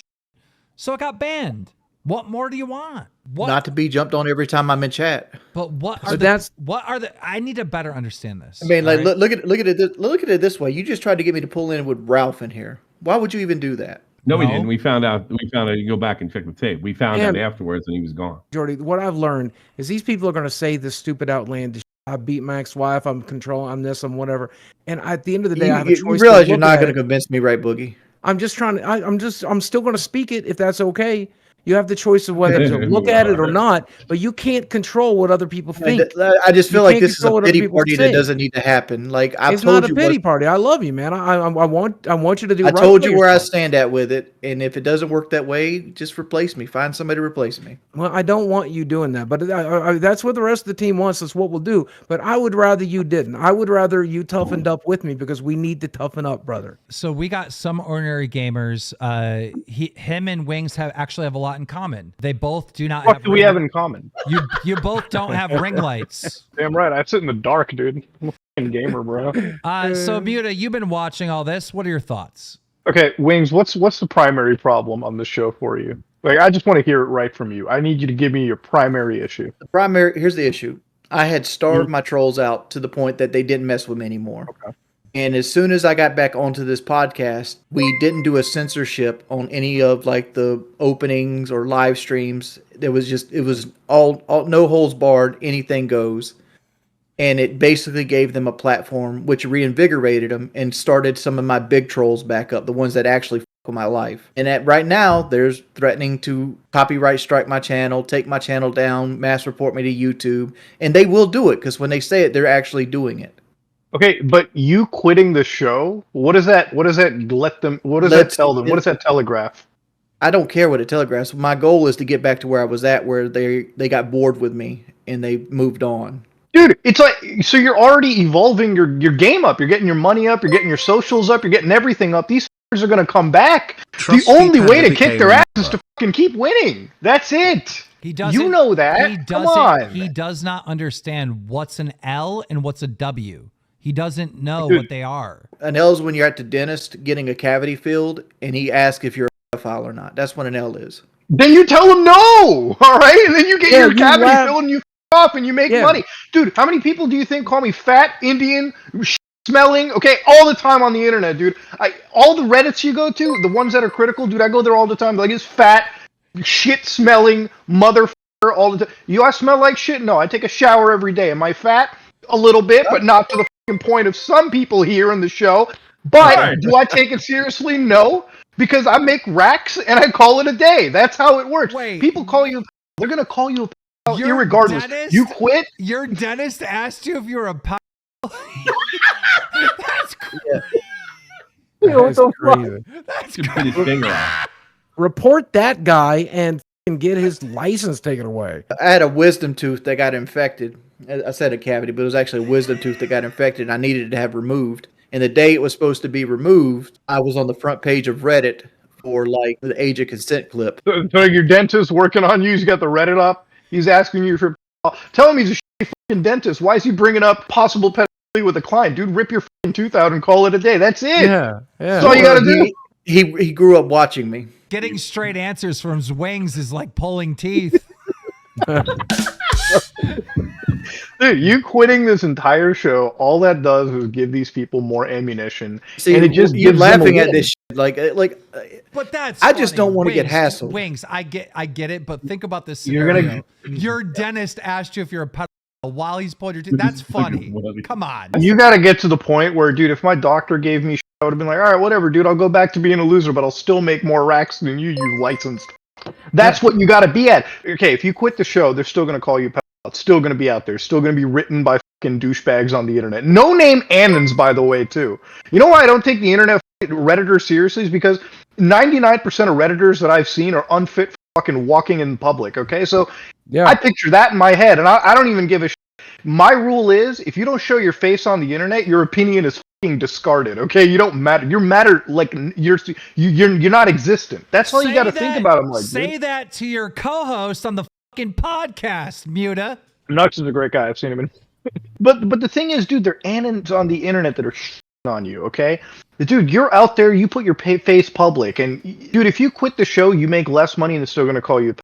So it got banned. What more do you want? What? Not to be jumped on every time I'm in chat. But what are But the? I need to better understand this. I mean, like, all right? look at it this way. You just tried to get me to pull in with Ralph in here. Why would you even do that? No, we No. didn't. We found out. You go back and check the tape. We found out And- afterwards, and he was gone. Jordy, what I've learned is these people are going to say this stupid outlandish. I beat my ex-wife. I'm controlling. I'm this. I'm whatever. And at the end of the day, I have a You choice. realize to you're look not at going to it. convince me, right, Boogie? I'm just trying to. I'm still going to speak it if that's okay. You have the choice of whether to look at it or not, but you can't control what other people think. I just feel You like can't this is control a what other pity people party that think. doesn't need to happen. Like I've It's told not a you pity what, party. I love you, man. I want you to do. I right told by you where I yourself. stand at with it, and if it doesn't work that way, just replace me. Find somebody to replace me. Well, I don't want you doing that, but that's what the rest of the team wants. That's what we'll do. But I would rather you didn't. I would rather you toughened up with me because we need to toughen up, brother. So we got some ordinary gamers. Him and Wings actually have a lot in common. They both do not What have. do we have in common? You both don't have ring lights. Damn right, I sit in the dark, dude. I'm a fucking gamer, bro. So Muta, you've been watching all this. What are your thoughts? Okay, Wings, what's the primary problem on this show for you? Like, I just want to hear it right from you. I need you to give me your primary issue. Here's the issue. I had starved my trolls out to the point that they didn't mess with me anymore. Okay. And as soon as I got back onto this podcast, we didn't do a censorship on any of like the openings or live streams. It was all no holds barred, anything goes. And it basically gave them a platform which reinvigorated them and started some of my big trolls back up, the ones that actually with my life. And right now, there's threatening to copyright strike my channel, take my channel down, mass report me to YouTube, and they will do it because when they say it, they're actually doing it. Okay, but you quitting the show, what does that let them, what does that tell them? What does that telegraph? I don't care what it telegraphs. My goal is to get back to where I was at, where they got bored with me and they moved on. Dude, it's like, so you're already evolving your game up. You're getting your money up. You're getting your socials up. You're getting everything up. These f***ers are going to come back. Trust the only me, way to Panda kick their became- ass is to fucking keep winning. That's it. He doesn't. You know that. He Come doesn't. on. He does not understand what's an L and what's a W. He doesn't know Dude. what they are. An L is when you're at the dentist getting a cavity filled and he asks if you're a pedophile or not. That's what an L is. Then you tell them no, all right? And then you get your cavity laugh. filled and you f*** off and you make money. Dude, how many people do you think call me fat, Indian, smelling? Okay, all the time on the internet, dude. All the Reddits you go to, the ones that are critical, dude, I go there all the time. Like, it's fat, shit-smelling, motherfucker all the time. You, I smell like shit? No, I take a shower every day. Am I fat? A little bit, but not to the fucking point of some people here in the show. But do I take it seriously? No. Because I make racks and I call it a day. That's how it works. Wait. People call you, they're going to call you a Your irregardless. dentist- You quit? Your dentist asked you if you were a pile. That's cool. That's crazy. That's Should put his finger out. Report that guy and get his license taken away. I had a wisdom tooth that got infected. I said a cavity, but it was actually a wisdom tooth that got infected and I needed it to have removed. And the day it was supposed to be removed, I was on the front page of Reddit for like the age of consent clip. So your dentist working on you, he's got the Reddit up. He's asking you for, tell him he's a shitty fucking dentist. Why is he bringing up possible pedophilia with a client? Dude, rip your fucking tooth out and call it a day. That's it. Yeah. That's all you gotta do. He grew up watching me. Getting straight answers from his wings is like pulling teeth. Dude, you quitting this entire show, all that does is give these people more ammunition. See, and it just you're gives them a laughing at win. this shit. Like But that's I just funny. don't wanna get Wings, hassled. Wings, I get it, but think about this You're scenario. gonna- Your dentist asked you if you're a pedophile while he's pulling your teeth. That's funny. Come on. You got to get to the point where, dude, if my doctor gave me shit, I would have been like, all right, whatever, dude, I'll go back to being a loser, but I'll still make more racks than you licensed. That's what you got to be at. Okay, if you quit the show, they're still going to call you pedophile. It's still going to be out there. It's still going to be written by fucking douchebags on the internet. No name Annons, by the way, too. You know why I don't take the internet Redditors seriously? Is because 99% of Redditors that I've seen are unfit for fucking walking in public, okay? So Yeah. I picture that in my head, and I don't even give a shit. My rule is, if you don't show your face on the internet, your opinion is fucking discarded, okay? You don't matter. You matter like you're not existent. That's all you Say got to that- think about. I'm like, say dude. that to your co-host on the fucking podcast, Muta. Nux is a great guy. I've seen him in. But the thing is, dude, they're annons on the internet that are on you, okay? Dude, you're out there. You put your face public, and dude, if you quit the show, you make less money, and they're still gonna call you.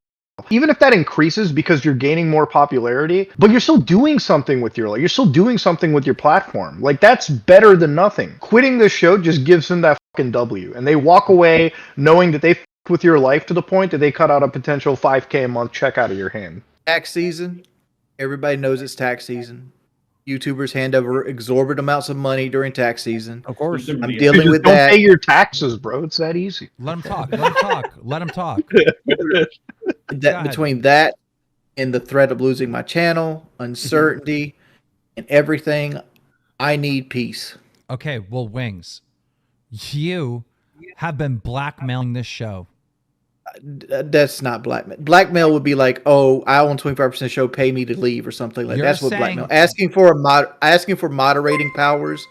Even if that increases because you're gaining more popularity, but you're still doing something with your life. You're still doing something with your platform. Like, that's better than nothing. Quitting the show just gives them that fucking W, and they walk away knowing that they f***ed with your life to the point that they cut out a potential $5K a month check out of your hand. Tax season. Everybody knows it's tax season. YouTubers hand over exorbitant amounts of money during tax season. Of course. I'm Dude, dealing just with don't that. pay your taxes, bro. It's that easy. Let him talk. Let him talk. Let him talk. That between that and the threat of losing my channel, uncertainty, and everything, I need peace. Okay, well, Wings, you have been blackmailing this show. That's not blackmail. Blackmail would be like, oh, I own 25% show, pay me to leave or something like that. You're That's what saying- blackmail. Asking for moderating powers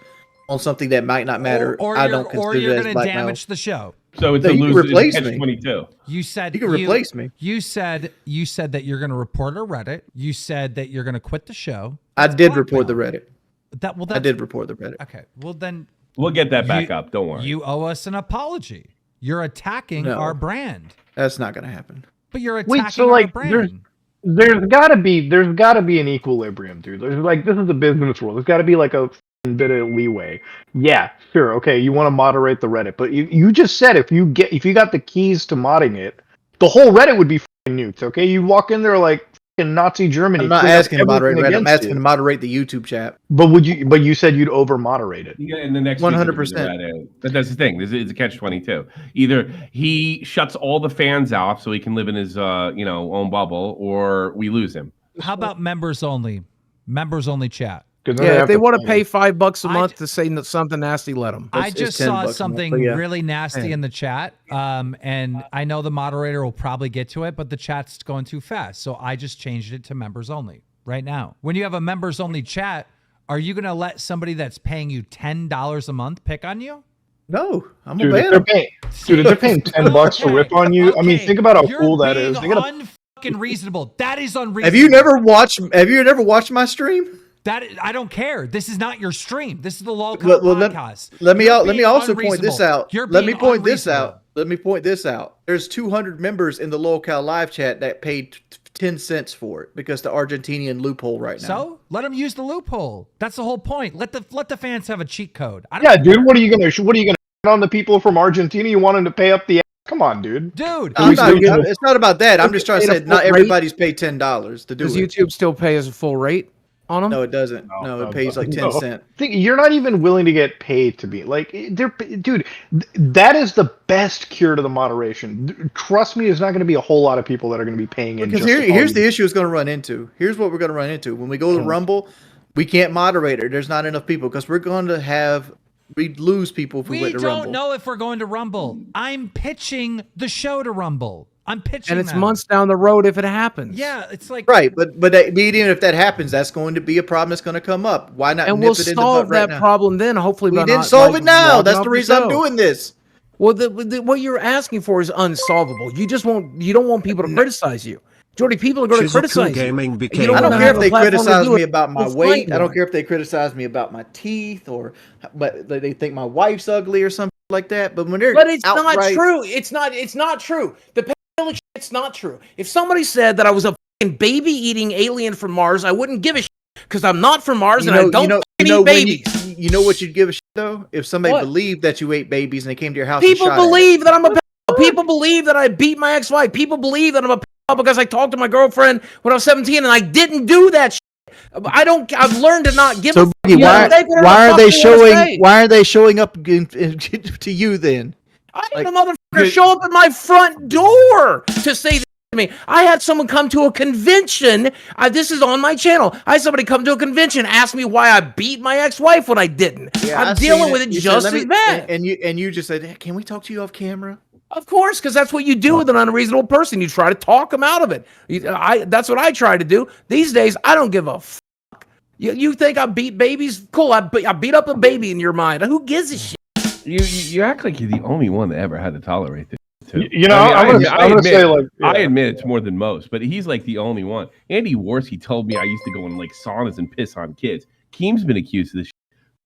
on something that might not matter. I don't or consider you're it as going to blackmail. damage the show. So it's No, a you can loser. replace It's me. catch-22. You said You can replace me. You said that you're going to report a Reddit. You said that you're going to quit the show. I That's did report the blackmail. Reddit. I did report the Reddit. Okay, well then We'll get that back up. Don't worry. you owe us an apology. You're attacking No. our brand, That's not going to happen. but you're attacking Wait, so our like, brand. there's gotta be an equilibrium, dude. There's like, this is a business world. There's gotta be like a f***ing bit of leeway. Yeah, sure, okay, you want to moderate the Reddit, but you just said if you got the keys to modding it, the whole Reddit would be f***ing nuked. Okay, you walk in there like in Nazi Germany. I'm not clean up asking to moderate everything Reddit. I'm against asking you. to moderate the YouTube chat. But you said you'd over moderate it. Yeah, in the next 100%. But that's the thing. It's a catch-22. Either he shuts all the fans off so he can live in his own bubble, or we lose him. How about members only? Members only chat. Yeah, if they want to pay $5 a I month to say something nasty, let them. I It's just 10 saw bucks a month, something but yeah. really nasty in the chat, and I know the moderator will probably get to it, but the chat's going too fast, so I just changed it to members only right now. When you have a members only chat, are you going to let somebody that's paying you $10 a month pick on you? No, I'm Dude, a if ban. if they're paying $10 to rip on you, I mean, Okay, think about how you're cool that being is. They gotta unfucking reasonable. That is unreasonable. Have you never watched my stream? I don't care. This is not your stream. This is the Lolcow Well, podcast. Let me You're let me being also point this unreasonable. out. You're Let me being point this unreasonable. out. Let me point this out. There's 200 members in the Lolcow live chat that paid 10 cents for it because the Argentinian loophole right now. So let them use the loophole. That's the whole point. Let the fans have a cheat code. I don't Yeah, dude, what are you gonna on the people from Argentina? You want them to pay up the come on, dude. Dude, It's not about that. I'm just trying to Paid a say not full rate? everybody's paid $10 to do Does it. YouTube still pay us a full rate on them? No, it doesn't. No, it pays like 10 cents. You're not even willing to get paid to be like, dude. That is the best cure to the moderation. Trust me, there's not going to be a whole lot of people that are going to be paying in. Because here's the issue it's going to run into. Here's what we're going to run into. When we go to Rumble, we can't moderate it. There's not enough people because we're going to we'd lose people if we went to Rumble. We don't know if we're going to Rumble. I'm pitching the show to Rumble. I'm pitching And it's them. months down the road if it happens. Yeah, it's like Right, but even if that happens, that's going to be a problem that's going to come up. Why not And nip we'll it in the solve butt right that now? problem then, hopefully. We by didn't not, solve like, it now. logging That's off the reason I'm show. doing this. Well, what you're asking for is unsolvable. You just won't. You don't want people to criticize you. Jordy, people are going to Chisel criticize you. Gaming You became I don't wanna care have if a they platform to criticize do me it. about my We'll weight. fight I don't more. care if they criticize me about my teeth but they think my wife's ugly or something like that. But when they're But it's not outright- true. It's not true. The pedophilic shit's not true. If somebody said that I was a fucking baby eating alien from Mars, I wouldn't give a shit because I'm not from Mars and I don't fucking eat when babies. you know what you'd give a shit though? If somebody What? believed that you ate babies and they came to your house People and shot at believe that I'm a pedophile. People believe that I beat my ex-wife. People believe that I'm a pedophile because I talked to my girlfriend when I was 17 and I didn't do that shit. I've learned to not give a So fuck. Boogie, why are they showing? Why are they showing up to you then? I had a motherfucker show up at my front door to say this to me. I had someone come to a convention. This is on my channel. I had somebody come to a convention, ask me why I beat my ex-wife when I didn't. I'm dealing with it You just said, as bad. And you just said, hey, "Can we talk to you off camera?" Of course, because that's what you do with an unreasonable person. You try to talk them out of it. That's what I try to do. These days, I don't give a fuck. You think I beat babies? Cool, I beat up a baby in your mind. Who gives a shit? You act like you're the only one that ever had to tolerate this. Too. You know, I'm gonna say like I admit it's more than most, but he's like the only one. Andy Worski told me I used to go in like saunas and piss on kids. Keem's been accused of this.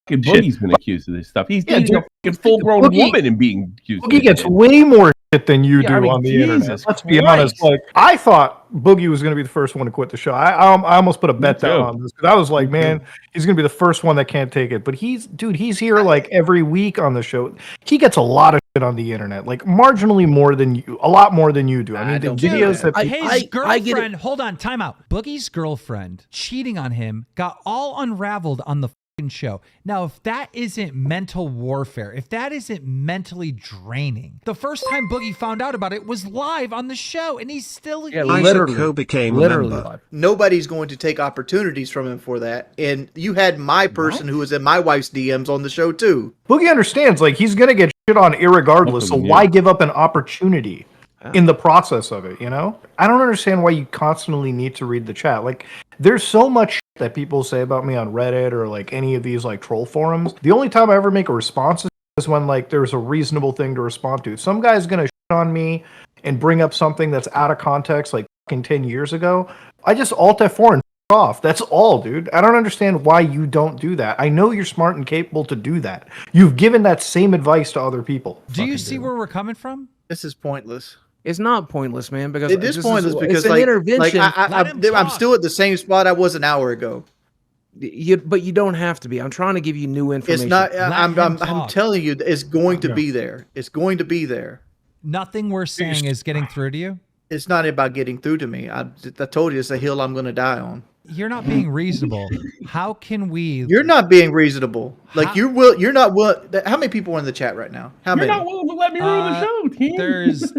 Fucking Boogie's been accused of this stuff. He's dating a fucking full-grown woman and being accused. Boogie of gets this. way more shit than you do I mean, on the internet. Jesus Let's be Christ. honest. Like I thought Boogie was going to be the first one to quit the show. I almost put a bet down on this because I was like, man, he's going to be the first one that can't take it. But he's here like every week on the show. He gets a lot of shit on the internet, like marginally more than you, a lot more than you do. I mean, the videos that his girlfriend, hold on, time out. Boogie's girlfriend cheating on him got all unraveled on the fucking show. Now, if that isn't mental warfare, if that isn't mentally draining, the first time Boogie found out about it was live on the show, and he's still literally became a member. Nobody's going to take opportunities from him for that. And you had my person who was in my wife's DMs on the show too. Boogie understands, like, he's gonna get shit on irregardless, so why give up an opportunity in the process of it, you know? I don't understand why you constantly need to read the chat. Like, there's so much shit that people say about me on Reddit or like any of these like troll forums. The only time I ever make a response is when like there's a reasonable thing to respond to. Some guy's gonna shit on me and bring up something that's out of context like fucking 10 years ago. I just alt F4 and off. That's all, dude. I don't understand why you don't do that. I know you're smart and capable to do that. You've given that same advice to other people. Do you see where we're coming from? This is pointless. It's not pointless, man, because it is pointless because it's an intervention. I'm still at the same spot I was an hour ago. But you don't have to be. I'm trying to give you new information. It's not. I'm telling you, it's going to be there. It's going to be there. Nothing we're saying is getting through to you. It's not about getting through to me. I told you it's a hill I'm going to die on. You're not being reasonable. How can we? You're not being reasonable. Like you will. You're not. How many people are in the chat right now? How many? You're not willing to let me ruin the show, Tim. There's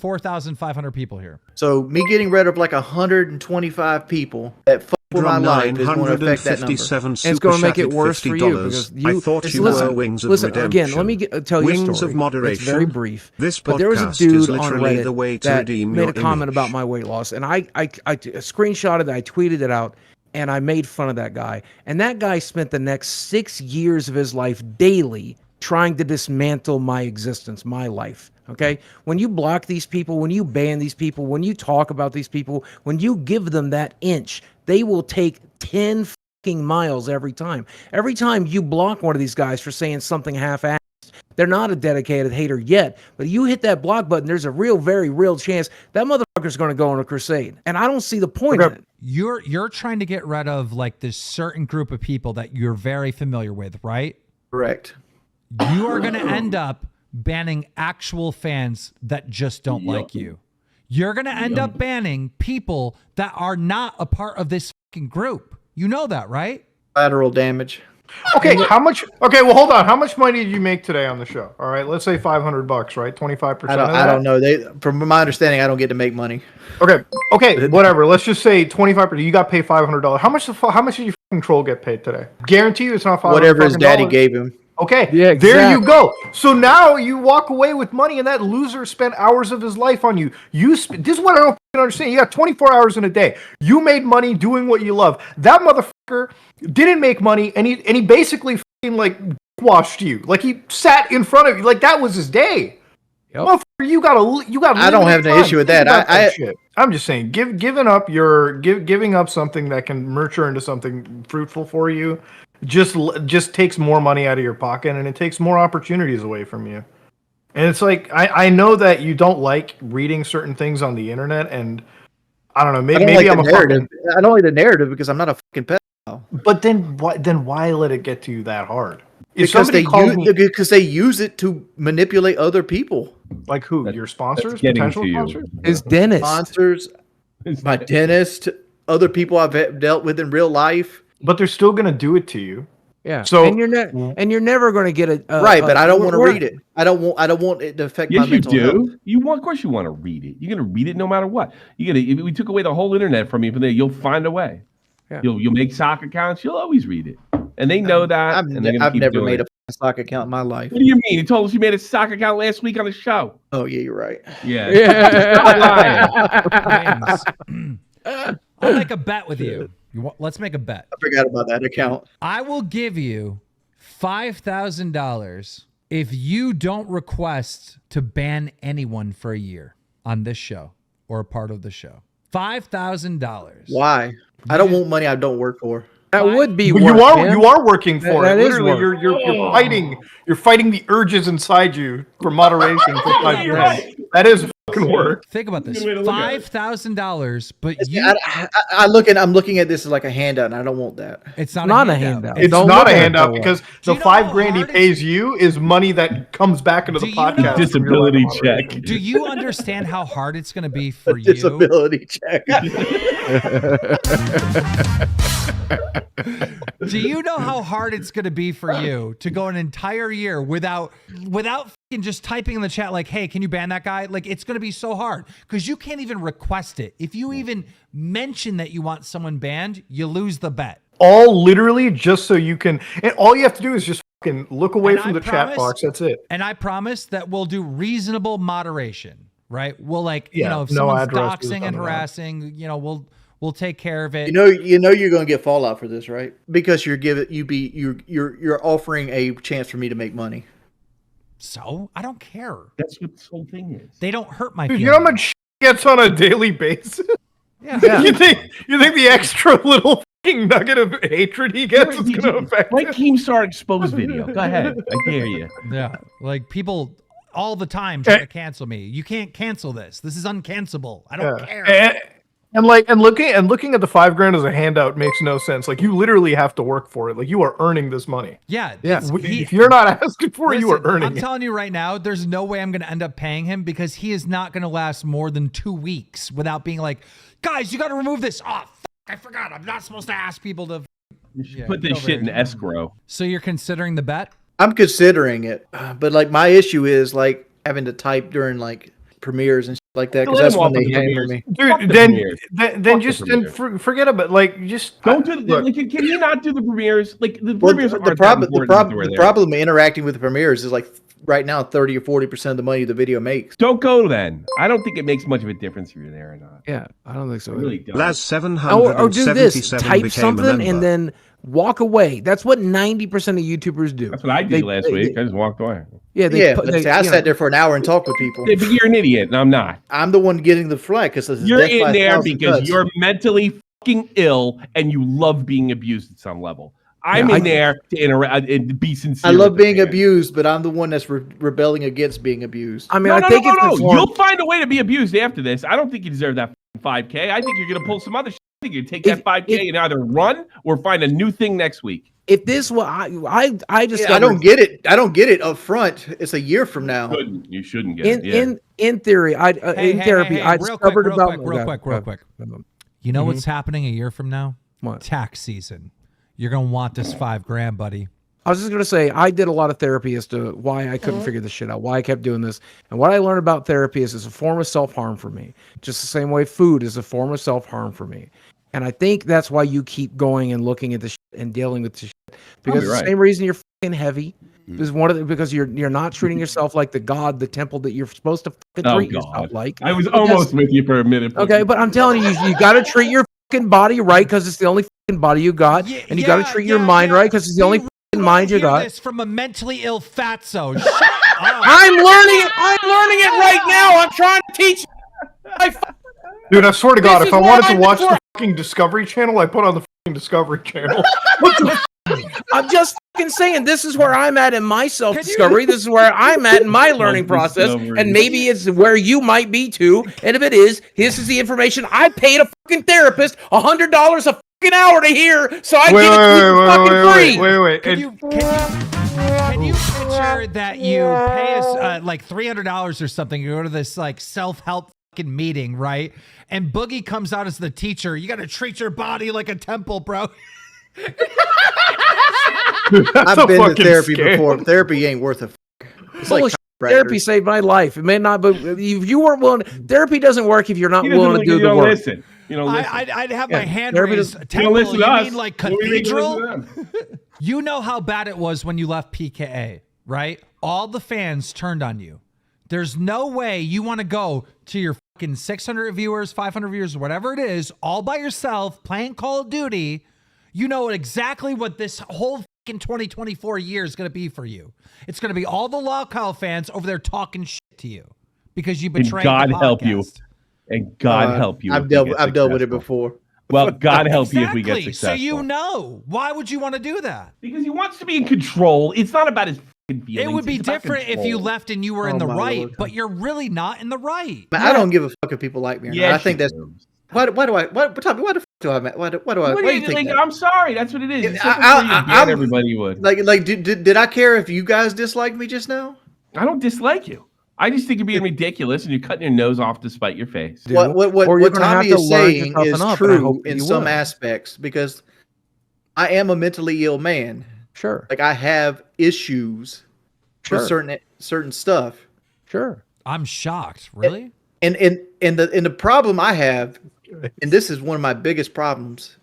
4,500 people here. So me getting rid of like 125 people that fuck with my life is going to affect that number. It's going to make it worse for you because you. I thought you were Wings of Redemption. Again, let me tell you a story. Wings of Moderation. It's very brief. This but there was a podcast dude is on literally Reddit the way to that redeem made your a comment image. about my weight loss, and I screenshotted it, I tweeted it out, and I made fun of that guy. And that guy spent the next 6 years of his life daily trying to dismantle my existence, my life. Okay? When you block these people, when you ban these people, when you talk about these people, when you give them that inch, they will take 10 fucking miles every time. Every time you block one of these guys for saying something half-assed, they're not a dedicated hater yet, but you hit that block button, there's a very real chance that motherfucker's going to go on a crusade. And I don't see the point in it. You're trying to get rid of like this certain group of people that you're very familiar with, right? Correct. You are going to end up banning actual fans that just don't like you. You're going to end up banning people that are not a part of this fucking group. You know that, right? Collateral damage. Okay, how much? Okay, well, hold on. How much money did you make today on the show? All right, let's say $500, right? 25%. I don't know. From my understanding, I don't get to make money. Okay, whatever. Let's just say 25%. You got paid $500. How much did your fucking troll get paid today? Guarantee you, it's not $500. Whatever his daddy gave him. Okay, yeah, exactly. There you go. So now you walk away with money, and that loser spent hours of his life on you. This is what I don't understand. You got 24 hours in a day. You made money doing what you love. That motherfucker didn't make money, and he basically fucking like washed you. Like he sat in front of you. Like that was his day. Yep. Motherfucker, you got. I don't have an issue with that. Shit. I'm just saying, giving up something that can nurture into something fruitful for you. Just takes more money out of your pocket, and it takes more opportunities away from you. And it's like I know that you don't like reading certain things on the internet, and I don't know. Maybe I'm a narrative. I don't like the narrative because I'm not a fucking pedophile. But then why let it get to you that hard? Because they use it to manipulate other people. Like who? Your sponsors, potential sponsors, his dentist, sponsors, my dentist, other people I've dealt with in real life. But they're still going to do it to you. Yeah. So and you're never going to get a right. But I don't want to read it. I don't want it to affect my mental health. Of course you want to read it. You're going to read it no matter what. If we took away the whole internet from you from there, you'll find a way. Yeah. You'll make sock accounts. You'll always read it, and they know that. I've never made a sock account in my life. What do you mean? You told us you made a sock account last week on the show. Oh yeah, you're right. Yeah. I'll make a bet with you. Let's make a bet. I forgot about that account. I will give you $5,000 if you don't request to ban anyone for a year on this show or a part of the show. $5,000. Why? I don't want money I don't work for. That would be work, you are working for it. Literally, you're fighting the urges inside you for moderation for 5 grand. That is fucking work. Think about this: Good way to look at it. $5,000, but I'm looking at this as like a handout, and I don't want that. it's not Not a a handout. handout. It's Don't not look a at it handout that way. because Do the you know how $5,000 he hard pays you is money that comes back into the Do you know- podcast. Disability from your line of check. Do you understand how hard it's going to be for you? Disability check. Do you know how hard it's going to be for you to go an entire year without fucking just typing in the chat like, "Hey, can you ban that guy?" Like, it's going to be so hard because you can't even request it. If you even mention that you want someone banned, you lose the bet. All literally just so you can, and all you have to do is just fucking look away And from I the promise- chat box. That's it. And I promise that we'll do reasonable moderation, right? We'll if Yeah, if no someone's addresses, doxing and none of that. harassing, we'll take care of it. You know you're going to get fallout for this, right? Because you're offering a chance for me to make money. So I don't care. That's what this whole thing is. They don't hurt my Dude, feelings. you know how much shit gets on a daily basis? Yeah. you think the extra little fucking nugget of hatred he gets is going to affect Like it? Keemstar exposed video. Go ahead. I dare you. Yeah, like people all the time try to cancel me. You can't cancel this. This is uncancelable. I don't care. And looking at the $5,000 as a handout makes no sense. Like, you literally have to work for it. Like, you are earning this money. Yeah. If you're not asking for it, you are Listen, earning I'm it. telling you right now, there's no way I'm going to end up paying him because he is not going to last more than 2 weeks without being like, guys, you got to remove this. Oh, I forgot. I'm not supposed to ask people to. You should Yeah, put get this over shit in here. escrow. So you're considering the bet? I'm considering it, but like my issue is like having to type during like premieres and shit like that because Let that's him when off they with the hammer premieres. me. Fuck Dude, the then premieres. then just the premieres. forget about like just Don't do the, look, like, can you not do the premieres? Like the Well, premieres the aren't problem, that important. the problem interacting with the premieres is like right now 30 or 40% of the money the video makes. Don't go then. I don't think it makes much of a difference if you're there or not. Yeah, I don't think so. I really don't. Laz Or do this: 777 type became a something member. and then walk away. That's what 90% of YouTubers do. That's what I did last week. I just walked away. Yeah, But see, I sat there for an hour and talked with people. Yeah, but you're an idiot, and I'm not. I'm the one getting the flag because You're in there because you're mentally fucking ill and you love being abused at some level. I'm in there to interact and be sincere. I love with the being fans. abused, but I'm the one that's rebelling against being abused. I mean, No, I no, think no, it's no. the form- You'll find a way to be abused after this. I don't think you deserve that $5K. I think you're going to pull some other shit. I think you take that $5K and either run or find a new thing next week. If this was, I just I don't get it. I don't get it up front. It's a year from now. You shouldn't get it. Yeah. in theory, in therapy, I discovered about real quick. You know what's happening a year from now? What? Tax season. You're gonna want this $5,000, buddy. I was just gonna say I did a lot of therapy as to why I couldn't figure this shit out, why I kept doing this, and what I learned about therapy is it's a form of self-harm for me, just the same way food is a form of self-harm for me, and I think that's why you keep going and looking at this shit and dealing with this shit because Probably the same reason you're fucking heavy is one of the because you're not treating yourself like the god, the temple that you're supposed to fucking treat yourself like. I was almost with you for a minute. Okay, but I'm telling you, you got to treat your fucking body right because it's the only fucking body you got, and you got to treat your mind right because it's the only fucking mind you got. This from a mentally ill fatso. Shut up. I'm learning it. I'm learning it right now. I'm trying to teach. dude, I swear to God, This if is I what wanted to I'm watch for. the fucking Discovery Channel, I put on the fucking Discovery Channel. I'm just fucking saying this is where I'm at in my self-discovery. This is where I'm at in my learning process, and maybe it's where you might be too. And if it is, this is the information I paid a fucking therapist $100 a fucking hour to hear, so I get it fucking free. Wait. Can you picture that you pay us like $300 or something? You go to this like self-help fucking meeting, right? And Boogie comes out as the teacher. You got to treat your body like a temple, bro. I've been to therapy before. Ttherapy ain't worth a fuck. It's Holy like shit, therapy saved my life. It may not, but if you weren't willing, therapy doesn't work if you're not willing to do the work. Listen. You don't listen. I'd have my hand therapy raised. doesn't- Temple, listen to you us. mean like What do you mean you cathedral? listen to them? You know how bad it was when you left PKA, right? All the fans turned on you. There's no way you want to go to your fucking 600 viewers, 500 viewers, whatever it is, all by yourself, playing Call of Duty. You know exactly what this whole fucking 2024 year is going to be for you. It's going to be all the Lolcow fans over there talking shit to you because you betrayed God the help you. podcast. And God help you. I've if we dealt get with it successful. before. Well, God help you if we get Exactly. successful. So you know. Why would you want to do that? Because he wants to be in control. It's not about his feelings. It would be It's about different if you control. left and you were in Oh, the my right, Lord. but you're really not in the right. Man, I don't give a fuck if people like me or not. I Yes, think you that's do. why do I Tommy, why the fuck do I why do I What why do do you think like, that? I'm sorry. That's what it is. It's I- simple for you I- to get I'm- everybody you would. Like did I care if you guys disliked me just now? I don't dislike you. I just think you're being ridiculous and you're cutting your nose off to spite your face. do, What or you're gonna Tommy have to is learn to saying toughen is up, and I hope true that in you some will. aspects because I am a mentally ill man. Sure, Like I have issues sure, with certain stuff. sure. I'm shocked. Really? And the problem I have, and this is one of my biggest problems,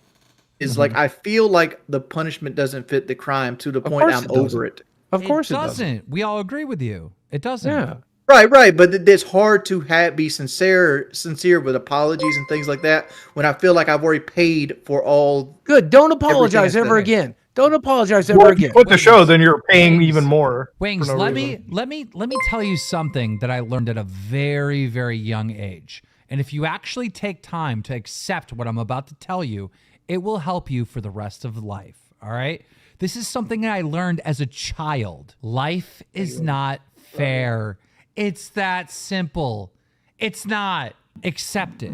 is like I feel like the punishment doesn't fit the crime to the point course I'm it doesn't. over it. Of course it doesn't. We all agree with you. It doesn't. Yeah. Right, but it's hard to be sincere with apologies and things like that when I feel like I've already paid for all. Good. Don't apologize Everything ever is there. again. Don't apologize ever Well, if you again. quit the show, then you're paying even more. for Wings, no let reason. me tell you something that I learned at a very, very young age. And if you actually take time to accept what I'm about to tell you, it will help you for the rest of life. All right? This is something I learned as a child. Life is not fair. It's that simple. It's not. Accept it.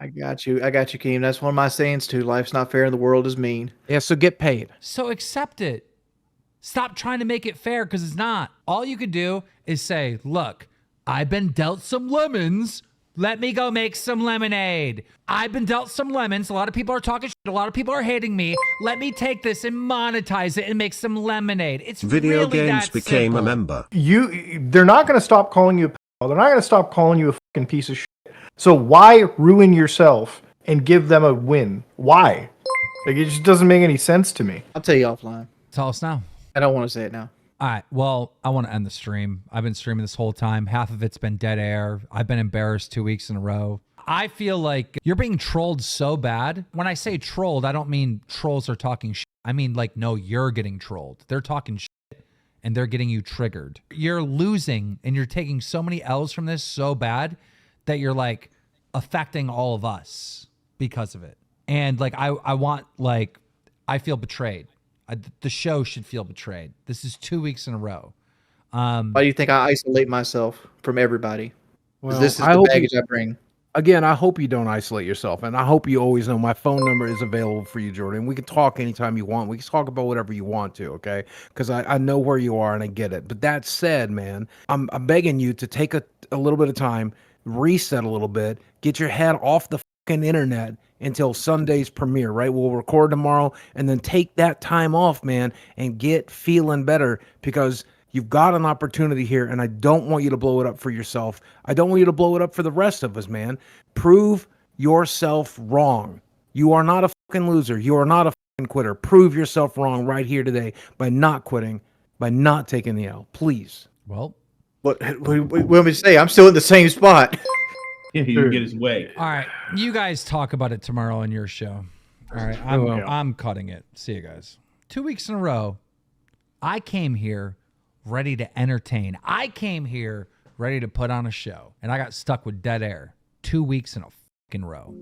I got you, Keem. That's one of my sayings too. Life's not fair and the world is mean. Yeah. So get paid. So accept it. Stop trying to make it fair because it's not. All you could do is say, look, I've been dealt some lemons. Let me go make some lemonade. I've been dealt some lemons. A lot of people are talking shit. A lot of people are hating me. Let me take this and monetize it and make some lemonade. It's Video really games that became simple. a member. They're not going to stop calling you a pal. They're not going to stop calling you a fucking piece of shit. So why ruin yourself and give them a win? Why? Like, it just doesn't make any sense to me. I'll tell you offline. Tell us now. I don't want to say it now. All right. Well, I want to end the stream. I've been streaming this whole time. Half of it's been dead air. I've been embarrassed 2 weeks in a row. I feel like you're being trolled so bad. When I say trolled, I don't mean trolls are talking shit. I mean, like, no, you're getting trolled. They're talking shit and they're getting you triggered. You're losing and you're taking so many L's from this so bad that you're like affecting all of us because of it. And like, I feel betrayed. The show should feel betrayed. This is 2 weeks in a row. Why do you think I isolate myself from everybody? 'Cause Well, this is I the hope baggage I bring. Again, I hope you don't isolate yourself, and I hope you always know my phone number is available for you, Jordan. We can talk anytime you want. We can talk about whatever you want to, okay? Because I know where you are and I get it. But that said, man, I'm begging you to take a little bit of time, reset a little bit, get your head off the fucking internet until Sunday's premiere, right? We'll record tomorrow and then take that time off, man, and get feeling better because you've got an opportunity here, and I don't want you to blow it up for yourself. I don't want you to blow it up for the rest of us, man. Prove yourself wrong. You are not a fucking loser. You are not a fucking quitter. Prove yourself wrong right here today by not quitting, by not taking the L. Please. Well, What want me to say? I'm still in the same spot. He can get his way. all right. You guys talk about it tomorrow on your show. All right. I'm cutting it. See you guys. 2 weeks in a row, I came here ready to entertain. I came here ready to put on a show, and I got stuck with dead air 2 weeks in a fucking row.